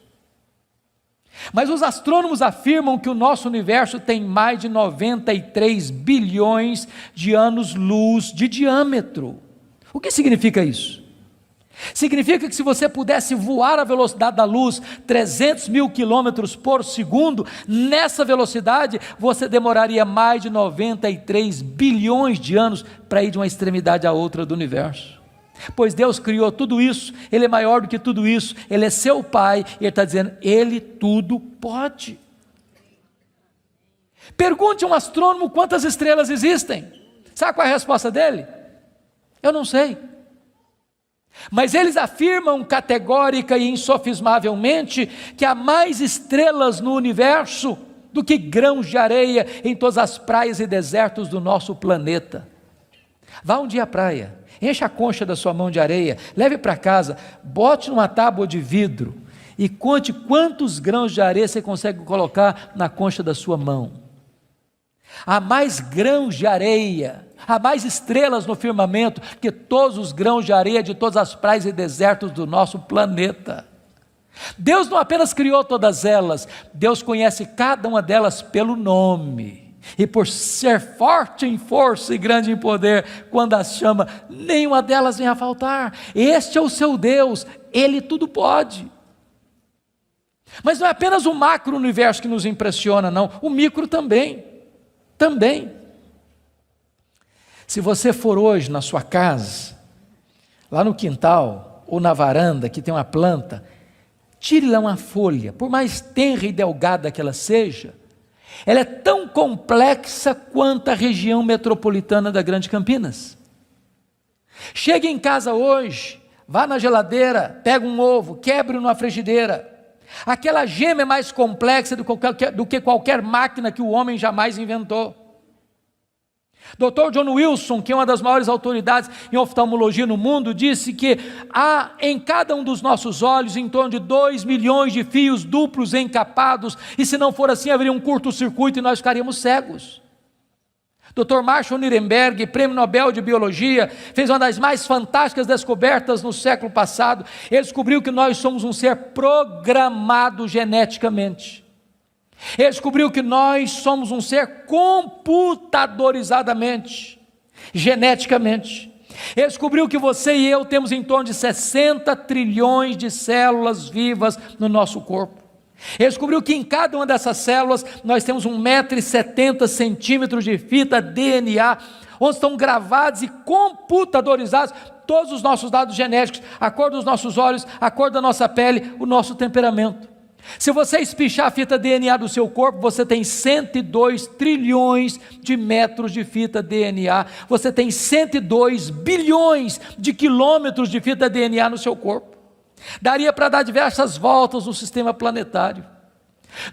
[SPEAKER 1] Mas os astrônomos afirmam que o nosso universo tem mais de 93 bilhões de anos-luz de diâmetro. O que significa isso? Significa que se você pudesse voar à velocidade da luz, 300 mil quilômetros por segundo, nessa velocidade você demoraria mais de 93 bilhões de anos para ir de uma extremidade à outra do universo. Pois Deus criou tudo isso, Ele é maior do que tudo isso, Ele é seu Pai, e Ele está dizendo, Ele tudo pode. Pergunte a um astrônomo quantas estrelas existem. Sabe qual é a resposta dele? Eu não sei. Mas eles afirmam categórica e insofismavelmente que há mais estrelas no universo do que grãos de areia em todas as praias e desertos do nosso planeta. Vá um dia à praia, encha a concha da sua mão de areia, leve para casa, bote numa tábua de vidro e conte quantos grãos de areia você consegue colocar na concha da sua mão. Há mais grãos de areia, há mais estrelas no firmamento que todos os grãos de areia de todas as praias e desertos do nosso planeta. Deus não apenas criou todas elas, Deus conhece cada uma delas pelo nome. E por ser forte em força e grande em poder, quando as chama, nenhuma delas vem a faltar. Este é o seu Deus, Ele tudo pode. Mas não é apenas o macro-universo que nos impressiona, não, o micro também. Se você for hoje na sua casa, lá no quintal ou na varanda que tem uma planta, tire lá uma folha, por mais tenra e delgada que ela seja, ela é tão complexa quanto a região metropolitana da Grande Campinas. Chegue em casa hoje, vá na geladeira, pega um ovo, quebre numa frigideira. Aquela gema é mais complexa do que qualquer máquina que o homem jamais inventou. Dr. John Wilson, que é uma das maiores autoridades em oftalmologia no mundo, disse que há em cada um dos nossos olhos em torno de 2 milhões de fios duplos encapados, e se não for assim haveria um curto-circuito e nós ficaríamos cegos. Dr. Marshall Nirenberg, prêmio Nobel de Biologia, fez uma das mais fantásticas descobertas no século passado. Ele descobriu que nós somos um ser programado geneticamente. Ele descobriu que nós somos um ser computadorizadamente, geneticamente. Ele descobriu que você e eu temos em torno de 60 trilhões de células vivas no nosso corpo. Ele descobriu que em cada uma dessas células nós temos 1,70 m de fita DNA, onde estão gravados e computadorizados todos os nossos dados genéticos, a cor dos nossos olhos, a cor da nossa pele, o nosso temperamento. Se você espichar a fita DNA do seu corpo, você tem 102 trilhões de metros de fita DNA, você tem 102 bilhões de quilômetros de fita DNA no seu corpo. Daria para dar diversas voltas no sistema planetário.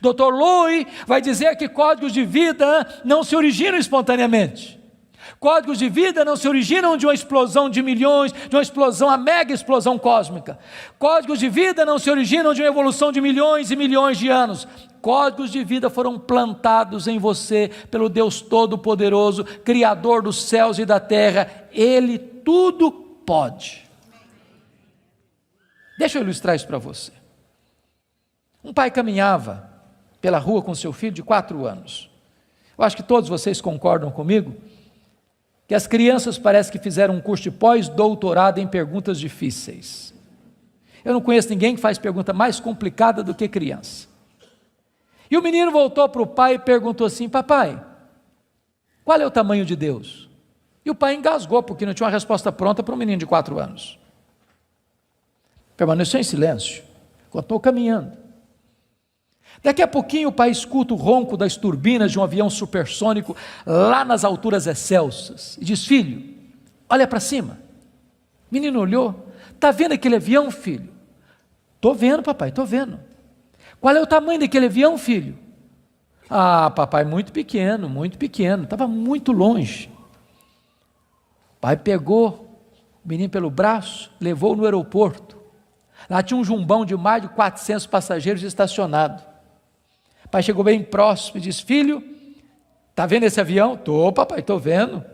[SPEAKER 1] Dr. Lowy vai dizer que códigos de vida não se originam espontaneamente. Códigos de vida não se originam de uma explosão de milhões, de uma explosão, a mega explosão cósmica. Códigos de vida não se originam de uma evolução de milhões e milhões de anos. Códigos de vida foram plantados em você pelo Deus Todo-Poderoso, Criador dos céus e da terra. Ele tudo pode. Deixa eu ilustrar isso para você. Um pai caminhava pela rua com seu filho de 4 anos. Eu acho que todos vocês concordam comigo que as crianças parece que fizeram um curso de pós-doutorado em perguntas difíceis. Eu não conheço ninguém que faz pergunta mais complicada do que criança. E o menino voltou para o pai e perguntou assim: papai, qual é o tamanho de Deus? E o pai engasgou, porque não tinha uma resposta pronta para um menino de 4 anos. Permaneceu em silêncio, continuou caminhando. Daqui a pouquinho o pai escuta o ronco das turbinas de um avião supersônico lá nas alturas excelsas e diz: filho, olha para cima. O menino olhou: está vendo aquele avião, filho? Estou vendo, papai, estou vendo. Qual é o tamanho daquele avião, filho? Ah, papai, muito pequeno, estava muito longe. O pai pegou o menino pelo braço, levou-o no aeroporto. Lá tinha um jumbão de mais de 400 passageiros estacionado. pai chegou bem próximo e disse: filho, está vendo esse avião? Estou, papai, estou vendo.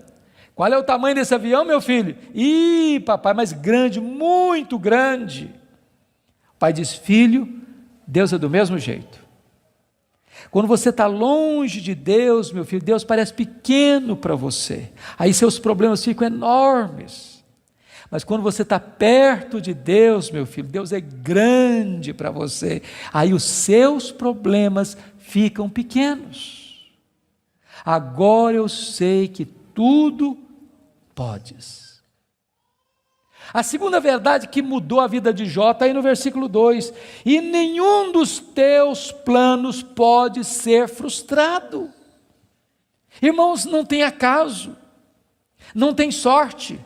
[SPEAKER 1] Qual é o tamanho desse avião, meu filho? Ih, papai, mas grande, muito grande. O pai diz: filho, Deus é do mesmo jeito. Quando você está longe de Deus, meu filho, Deus parece pequeno para você. Aí seus problemas ficam enormes. Mas quando você está perto de Deus, meu filho, Deus é grande para você. Aí os seus problemas ficam pequenos. Agora eu sei que tudo podes. A segunda verdade que mudou a vida de Jó está aí no versículo 2: e nenhum dos teus planos pode ser frustrado. Irmãos, não tem acaso, não tem sorte,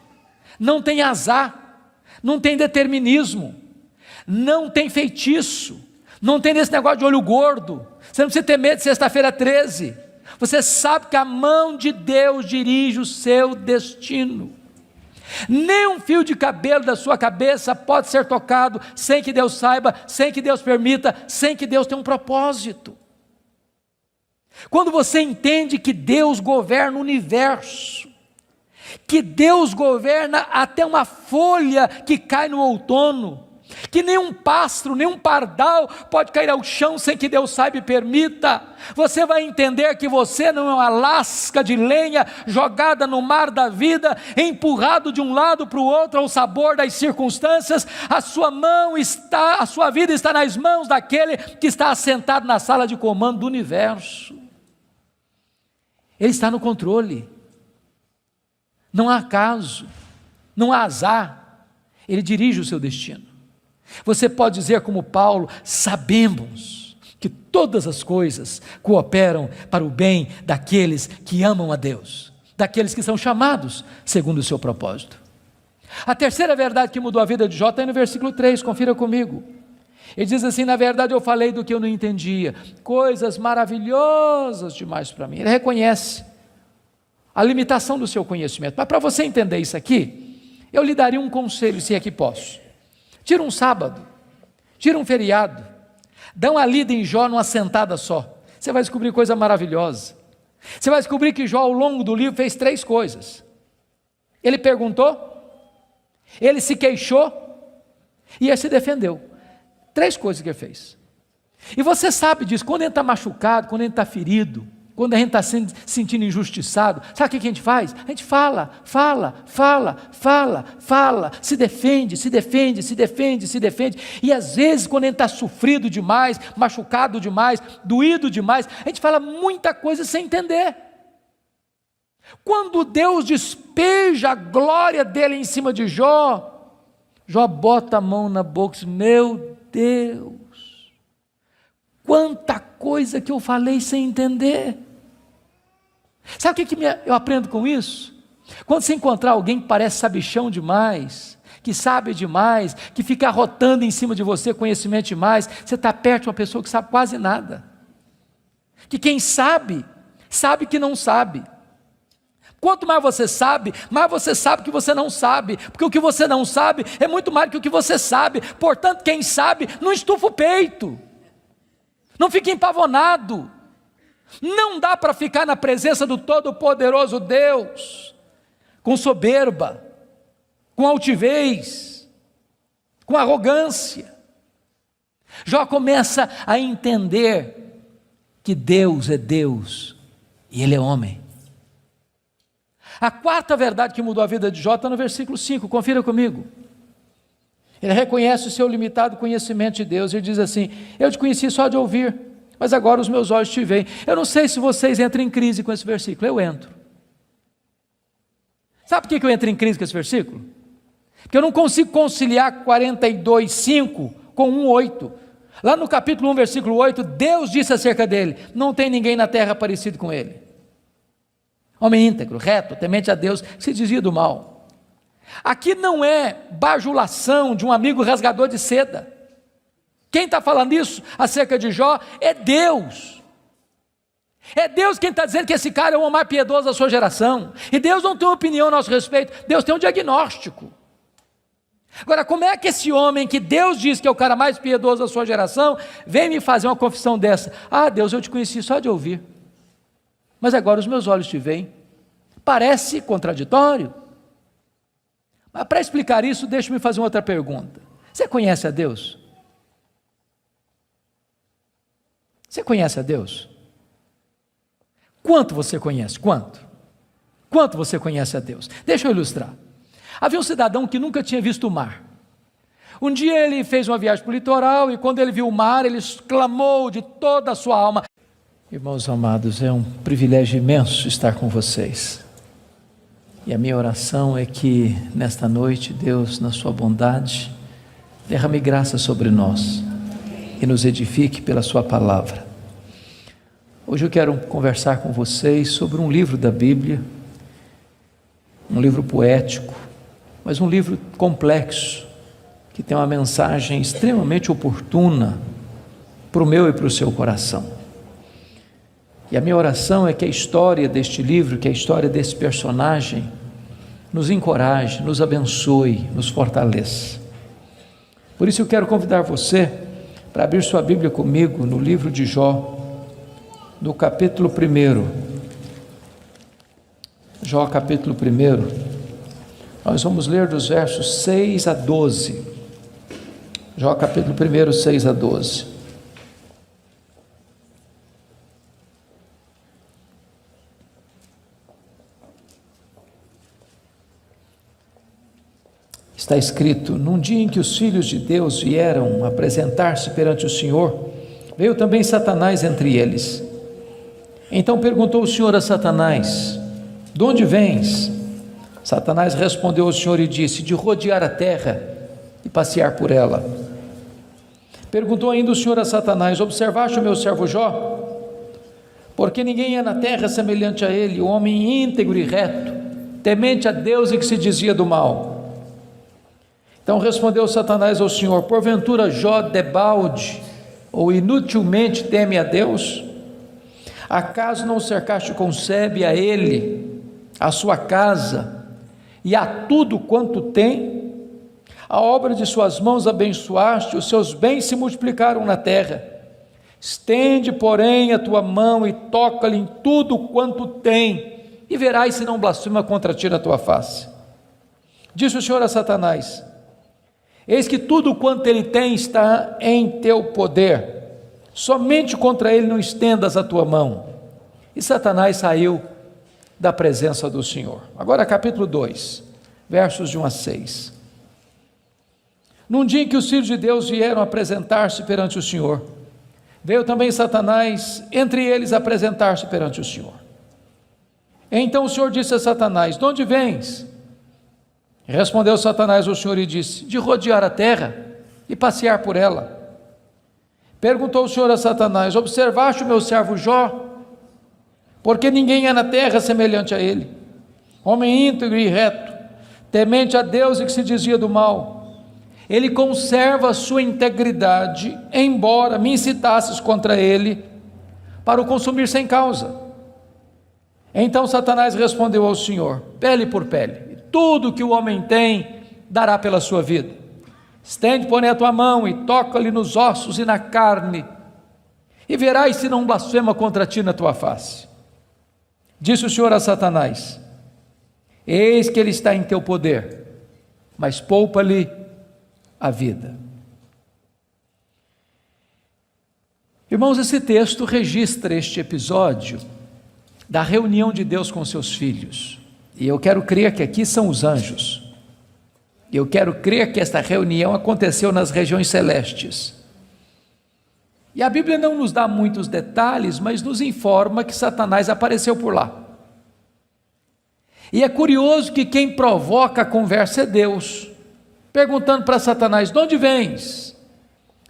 [SPEAKER 1] não tem azar, não tem determinismo, não tem feitiço, não tem esse negócio de olho gordo. Você não precisa ter medo de sexta-feira 13. Você sabe que a mão de Deus dirige o seu destino. Nem um fio de cabelo da sua cabeça pode ser tocado sem que Deus saiba, sem que Deus permita, sem que Deus tenha um propósito. Quando você entende que Deus governa o universo, que Deus governa até uma folha que cai no outono, que nenhum pássaro, nenhum pardal pode cair ao chão sem que Deus saiba e permita, você vai entender que você não é uma lasca de lenha jogada no mar da vida, empurrado de um lado para o outro ao sabor das circunstâncias. A sua vida está nas mãos daquele que está assentado na sala de comando do universo. Ele está no controle. Não há acaso, não há azar, ele dirige o seu destino. Você pode dizer como Paulo: sabemos que todas as coisas cooperam para o bem daqueles que amam a Deus, daqueles que são chamados segundo o seu propósito. A terceira verdade que mudou a vida de Jó está aí no versículo 3, confira comigo. Ele diz assim: na verdade eu falei do que eu não entendia, coisas maravilhosas demais para mim. Ele reconhece a limitação do seu conhecimento, mas para você entender isso aqui, eu lhe daria um conselho, se é que posso. Tira um sábado, tira um feriado, dá uma lida em Jó numa sentada só, você vai descobrir coisa maravilhosa. Você vai descobrir que Jó, ao longo do livro, fez 3 coisas. Ele perguntou, ele se queixou e ele se defendeu. 3 coisas que ele fez. E você sabe disso, quando ele está machucado, quando ele está ferido, quando a gente está se sentindo injustiçado, sabe o que a gente faz? A gente fala, se defende, e às vezes quando a gente está sofrido demais, machucado demais, doído demais, a gente fala muita coisa sem entender. Quando Deus despeja a glória dele em cima de Jó, Jó bota a mão na boca e diz: meu Deus, quanta coisa que eu falei sem entender. Sabe o que eu aprendo com isso? Quando você encontrar alguém que parece sabichão demais, que sabe demais, que fica arrotando em cima de você conhecimento demais, você está perto de uma pessoa que sabe quase nada. Que quem sabe, sabe que não sabe. Quanto mais você sabe que você não sabe, porque o que você não sabe é muito mais do que o que você sabe. Portanto, quem sabe, não estufa o peito, não fica empavonado. Não dá para ficar na presença do Todo-Poderoso Deus com soberba, com altivez, com arrogância. Jó começa a entender que Deus é Deus e ele é homem. A quarta verdade que mudou a vida de Jó está no versículo 5, confira comigo. Ele reconhece o seu limitado conhecimento de Deus, ele diz assim: eu te conheci só de ouvir, mas agora os meus olhos te veem. Eu não sei se vocês entram em crise com esse versículo, eu entro. Sabe por que eu entro em crise com esse versículo? Porque eu não consigo conciliar 42:5 com 1:8. Lá no capítulo 1, versículo 8, Deus disse acerca dele: não tem ninguém na terra parecido com ele. Homem íntegro, reto, temente a Deus, que se desvia do mal. Aqui não é bajulação de um amigo rasgador de seda. Quem está falando isso acerca de Jó é Deus. É Deus quem está dizendo que esse cara é o homem mais piedoso da sua geração. E Deus não tem uma opinião a nosso respeito, Deus tem um diagnóstico. Agora, como é que esse homem que Deus diz que é o cara mais piedoso da sua geração, vem me fazer uma confissão dessa? Ah, Deus, eu te conheci só de ouvir, mas agora os meus olhos te veem. Parece contraditório. Mas para explicar isso, deixe-me fazer uma outra pergunta. Você conhece a Deus? Você conhece a Deus? Quanto você conhece? Quanto? Quanto você conhece a Deus? Deixa eu ilustrar. Havia um cidadão que nunca tinha visto o mar. Um dia ele fez uma viagem para o litoral e quando ele viu o mar, ele exclamou de toda a sua alma: irmãos amados, é um privilégio imenso estar com vocês. E a minha oração é que nesta noite Deus, na sua bondade, derrame graça sobre nós e nos edifique pela sua palavra. Hoje eu quero conversar com vocês sobre um livro da Bíblia, um livro poético, mas um livro complexo, que tem uma mensagem extremamente oportuna para o meu e para o seu coração. E a minha oração é que a história deste livro, que a história desse personagem, nos encoraje, nos abençoe, nos fortaleça. Por isso eu quero convidar você para abrir sua Bíblia comigo no livro de Jó, no capítulo 1. Jó capítulo 1. Nós vamos ler dos versos 6 a 12. Jó capítulo 1, 6 a 12. Está escrito: num dia em que os filhos de Deus vieram apresentar-se perante o Senhor, veio também Satanás entre eles. Então perguntou o Senhor a Satanás: de onde vens? Satanás respondeu ao Senhor e disse: de rodear a terra e passear por ela. Perguntou ainda o Senhor a Satanás: observaste o meu servo Jó? Porque ninguém é na terra semelhante a ele, homem íntegro e reto, temente a Deus e que se desvia do mal. Então respondeu Satanás ao Senhor: porventura Jó debalde ou inutilmente teme a Deus? Acaso não cercaste com sebe a ele, a sua casa e a tudo quanto tem? A obra de suas mãos abençoaste, os seus bens se multiplicaram na terra. Estende, porém, a tua mão e toca-lhe em tudo quanto tem, e verás se não blasfema contra ti na tua face. Disse o Senhor a Satanás: eis que tudo quanto ele tem está em teu poder, somente contra ele não estendas a tua mão. E Satanás saiu da presença do Senhor. Agora capítulo 2, versos de 1 a 6. Num dia em que os filhos de Deus vieram apresentar-se perante o Senhor, veio também Satanás entre eles apresentar-se perante o Senhor. Então o Senhor disse a Satanás: de onde vens? Respondeu Satanás ao Senhor e disse: de rodear a terra e passear por ela. Perguntou o Senhor a Satanás: observaste o meu servo Jó? Porque ninguém é na terra semelhante a ele, homem íntegro e reto, temente a Deus e que se desvia do mal. Ele conserva a sua integridade, embora me incitasses contra ele para o consumir sem causa. Então Satanás respondeu ao Senhor: pele por pele, tudo que o homem tem dará pela sua vida. Estende, porém, a tua mão e toca-lhe nos ossos e na carne, e verás se não blasfema contra ti na tua face. Disse o Senhor a Satanás: eis que ele está em teu poder, mas poupa-lhe a vida. Irmãos, esse texto registra este episódio da reunião de Deus com seus filhos, e eu quero crer que aqui são os anjos. Eu quero crer que esta reunião aconteceu nas regiões celestes. E a Bíblia não nos dá muitos detalhes, mas nos informa que Satanás apareceu por lá. E é curioso que quem provoca a conversa é Deus, perguntando para Satanás: de onde vens?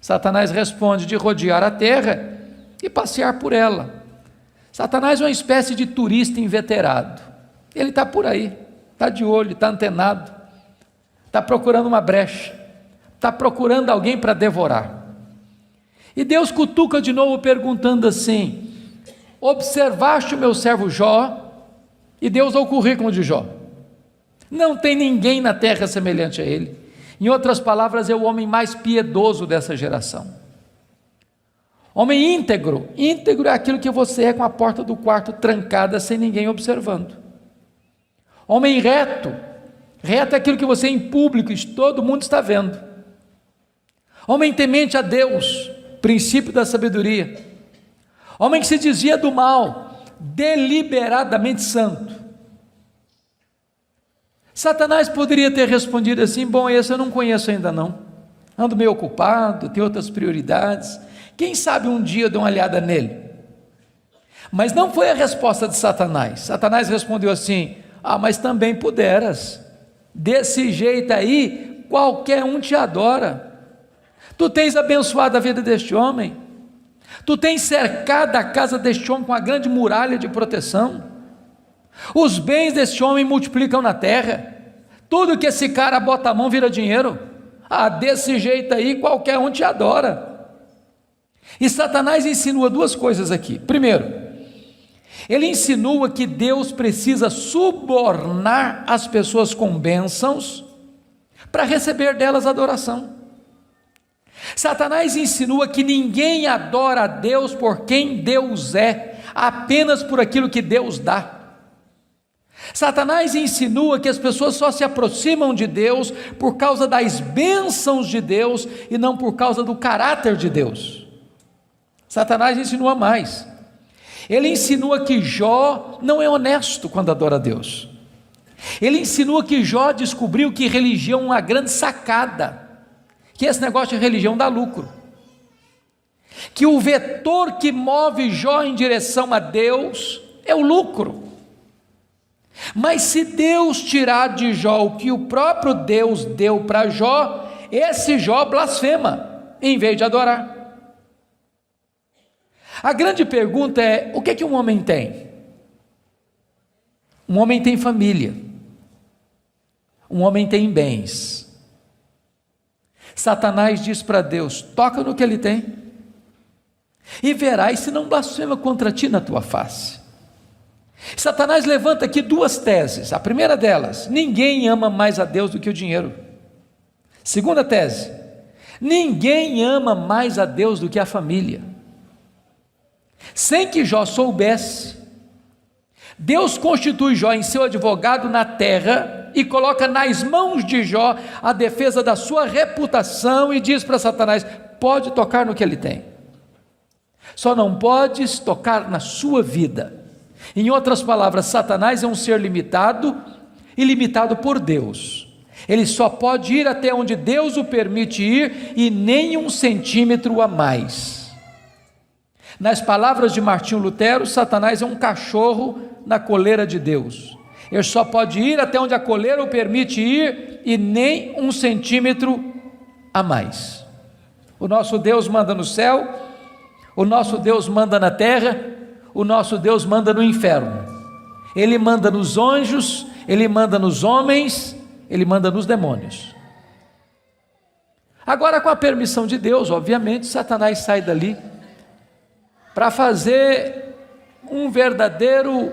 [SPEAKER 1] Satanás responde: de rodear a terra e passear por ela. Satanás é uma espécie de turista inveterado. Ele está por aí, está de olho, está antenado, está procurando uma brecha, está procurando alguém para devorar. E Deus cutuca de novo perguntando assim: observaste o meu servo Jó? E Deus dá o currículo de Jó. Não tem ninguém na terra semelhante a ele. Em outras palavras, é o homem mais piedoso dessa geração. Homem íntegro. Íntegro é aquilo que você é com a porta do quarto trancada, sem ninguém observando. Homem reto. Reto é aquilo que você é em público e todo mundo está vendo. Homem temente a Deus, princípio da sabedoria. Homem que se desvia do mal, deliberadamente santo. Satanás poderia ter respondido assim: bom, esse eu não conheço ainda não, ando meio ocupado, tenho outras prioridades, quem sabe um dia eu dou uma olhada nele. Mas não foi a resposta de Satanás. Satanás respondeu assim: mas também puderas, desse jeito aí, qualquer um te adora. Tu tens abençoado a vida deste homem, tu tens cercado a casa deste homem com uma grande muralha de proteção, os bens deste homem multiplicam na terra, tudo que esse cara bota a mão vira dinheiro. Desse jeito aí, qualquer um te adora. E Satanás insinua duas coisas aqui. Primeiro, ele insinua que Deus precisa subornar as pessoas com bênçãos para receber delas adoração. Satanás insinua que ninguém adora a Deus por quem Deus é, apenas por aquilo que Deus dá. Satanás insinua que as pessoas só se aproximam de Deus por causa das bênçãos de Deus e não por causa do caráter de Deus. Satanás insinua mais. Ele insinua que Jó não é honesto quando adora a Deus. Ele insinua que Jó descobriu que religião é uma grande sacada, que esse negócio de religião dá lucro, que o vetor que move Jó em direção a Deus é o lucro. Mas se Deus tirar de Jó o que o próprio Deus deu para Jó, esse Jó blasfema, em vez de adorar. A grande pergunta é: o que um homem tem? Um homem tem família, um homem tem bens. Satanás diz para Deus: toca no que ele tem, e verás se não blasfema contra ti na tua face. Satanás levanta aqui duas teses. A primeira delas: ninguém ama mais a Deus do que o dinheiro. Segunda tese: ninguém ama mais a Deus do que a família. Sem que Jó soubesse, Deus constitui Jó em seu advogado na terra e coloca nas mãos de Jó a defesa da sua reputação e diz para Satanás: pode tocar no que ele tem, só não podes tocar na sua vida. Em outras palavras, Satanás é um ser limitado e limitado por Deus. Ele só pode ir até onde Deus o permite ir e nem 1 centímetro a mais. Nas palavras de Martinho Lutero, Satanás é um cachorro na coleira de Deus. Ele só pode ir até onde a coleira o permite ir e nem 1 centímetro a mais. O nosso Deus manda no céu, o nosso Deus manda na terra, o nosso Deus manda no inferno. Ele manda nos anjos, ele manda nos homens, ele manda nos demônios. Agora, com a permissão de Deus, obviamente, Satanás sai dali para fazer um verdadeiro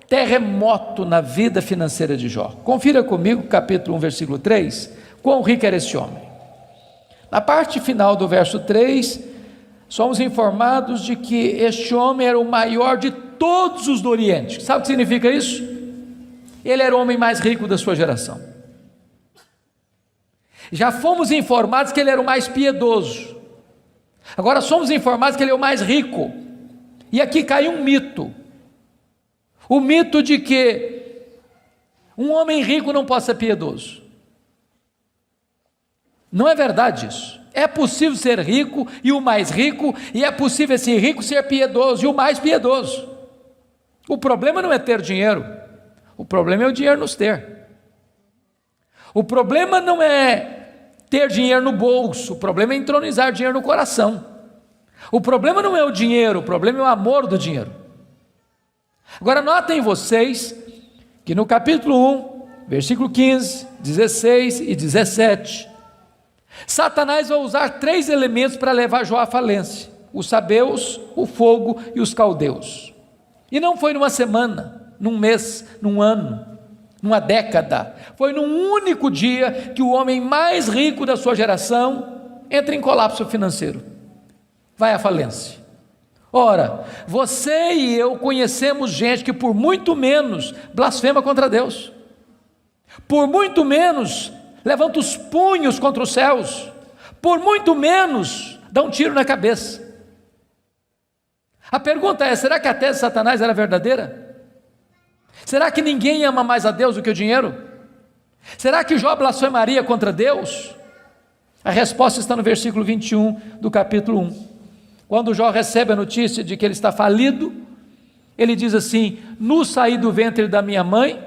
[SPEAKER 1] terremoto na vida financeira de Jó. Confira comigo, capítulo 1, versículo 3, quão rico era esse homem. Na parte final do verso 3, somos informados de que este homem era o maior de todos os do Oriente. Sabe o que significa isso? Ele era o homem mais rico da sua geração. Já fomos informados que ele era o mais piedoso. Agora somos informados que ele é o mais rico. E aqui cai um mito. O mito de que um homem rico não pode ser piedoso. Não é verdade isso. É possível ser rico e o mais rico, e é possível esse rico ser piedoso e o mais piedoso. O problema não é ter dinheiro, o problema é o dinheiro nos ter. O problema não é ter dinheiro no bolso, o problema é entronizar dinheiro no coração. O problema não é o dinheiro, o problema é o amor do dinheiro. Agora notem vocês que no capítulo 1, versículo 15, 16 e 17, Satanás vai usar 3 elementos para levar Jó à falência: os sabeus, o fogo e os caldeus. E não foi numa semana, num mês, num ano. numa década. Foi num único dia que o homem mais rico da sua geração entra em colapso financeiro, vai à falência. Ora, você e eu conhecemos gente que por muito menos blasfema contra Deus, por muito menos levanta os punhos contra os céus, por muito menos dá um tiro na cabeça. A pergunta é: será que a tese de Satanás era verdadeira? Será que ninguém ama mais a Deus do que o dinheiro? Será que Jó blasfemaria contra Deus? A resposta está no versículo 21 do capítulo 1. Quando Jó recebe a notícia de que ele está falido, ele diz assim: nu saí do ventre da minha mãe,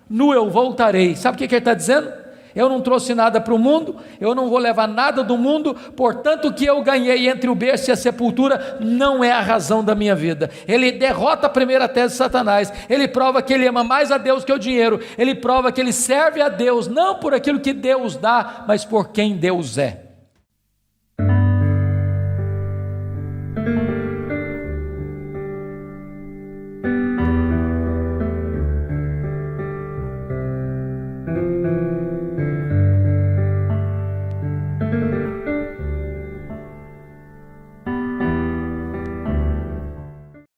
[SPEAKER 1] nu eu voltarei. Sabe o que ele está dizendo? Eu não trouxe nada para o mundo, eu não vou levar nada do mundo, portanto o que eu ganhei entre o berço e a sepultura não é a razão da minha vida. Ele derrota a primeira tese de Satanás, ele prova que ele ama mais a Deus que o dinheiro, ele prova que ele serve a Deus, não por aquilo que Deus dá, mas por quem Deus é.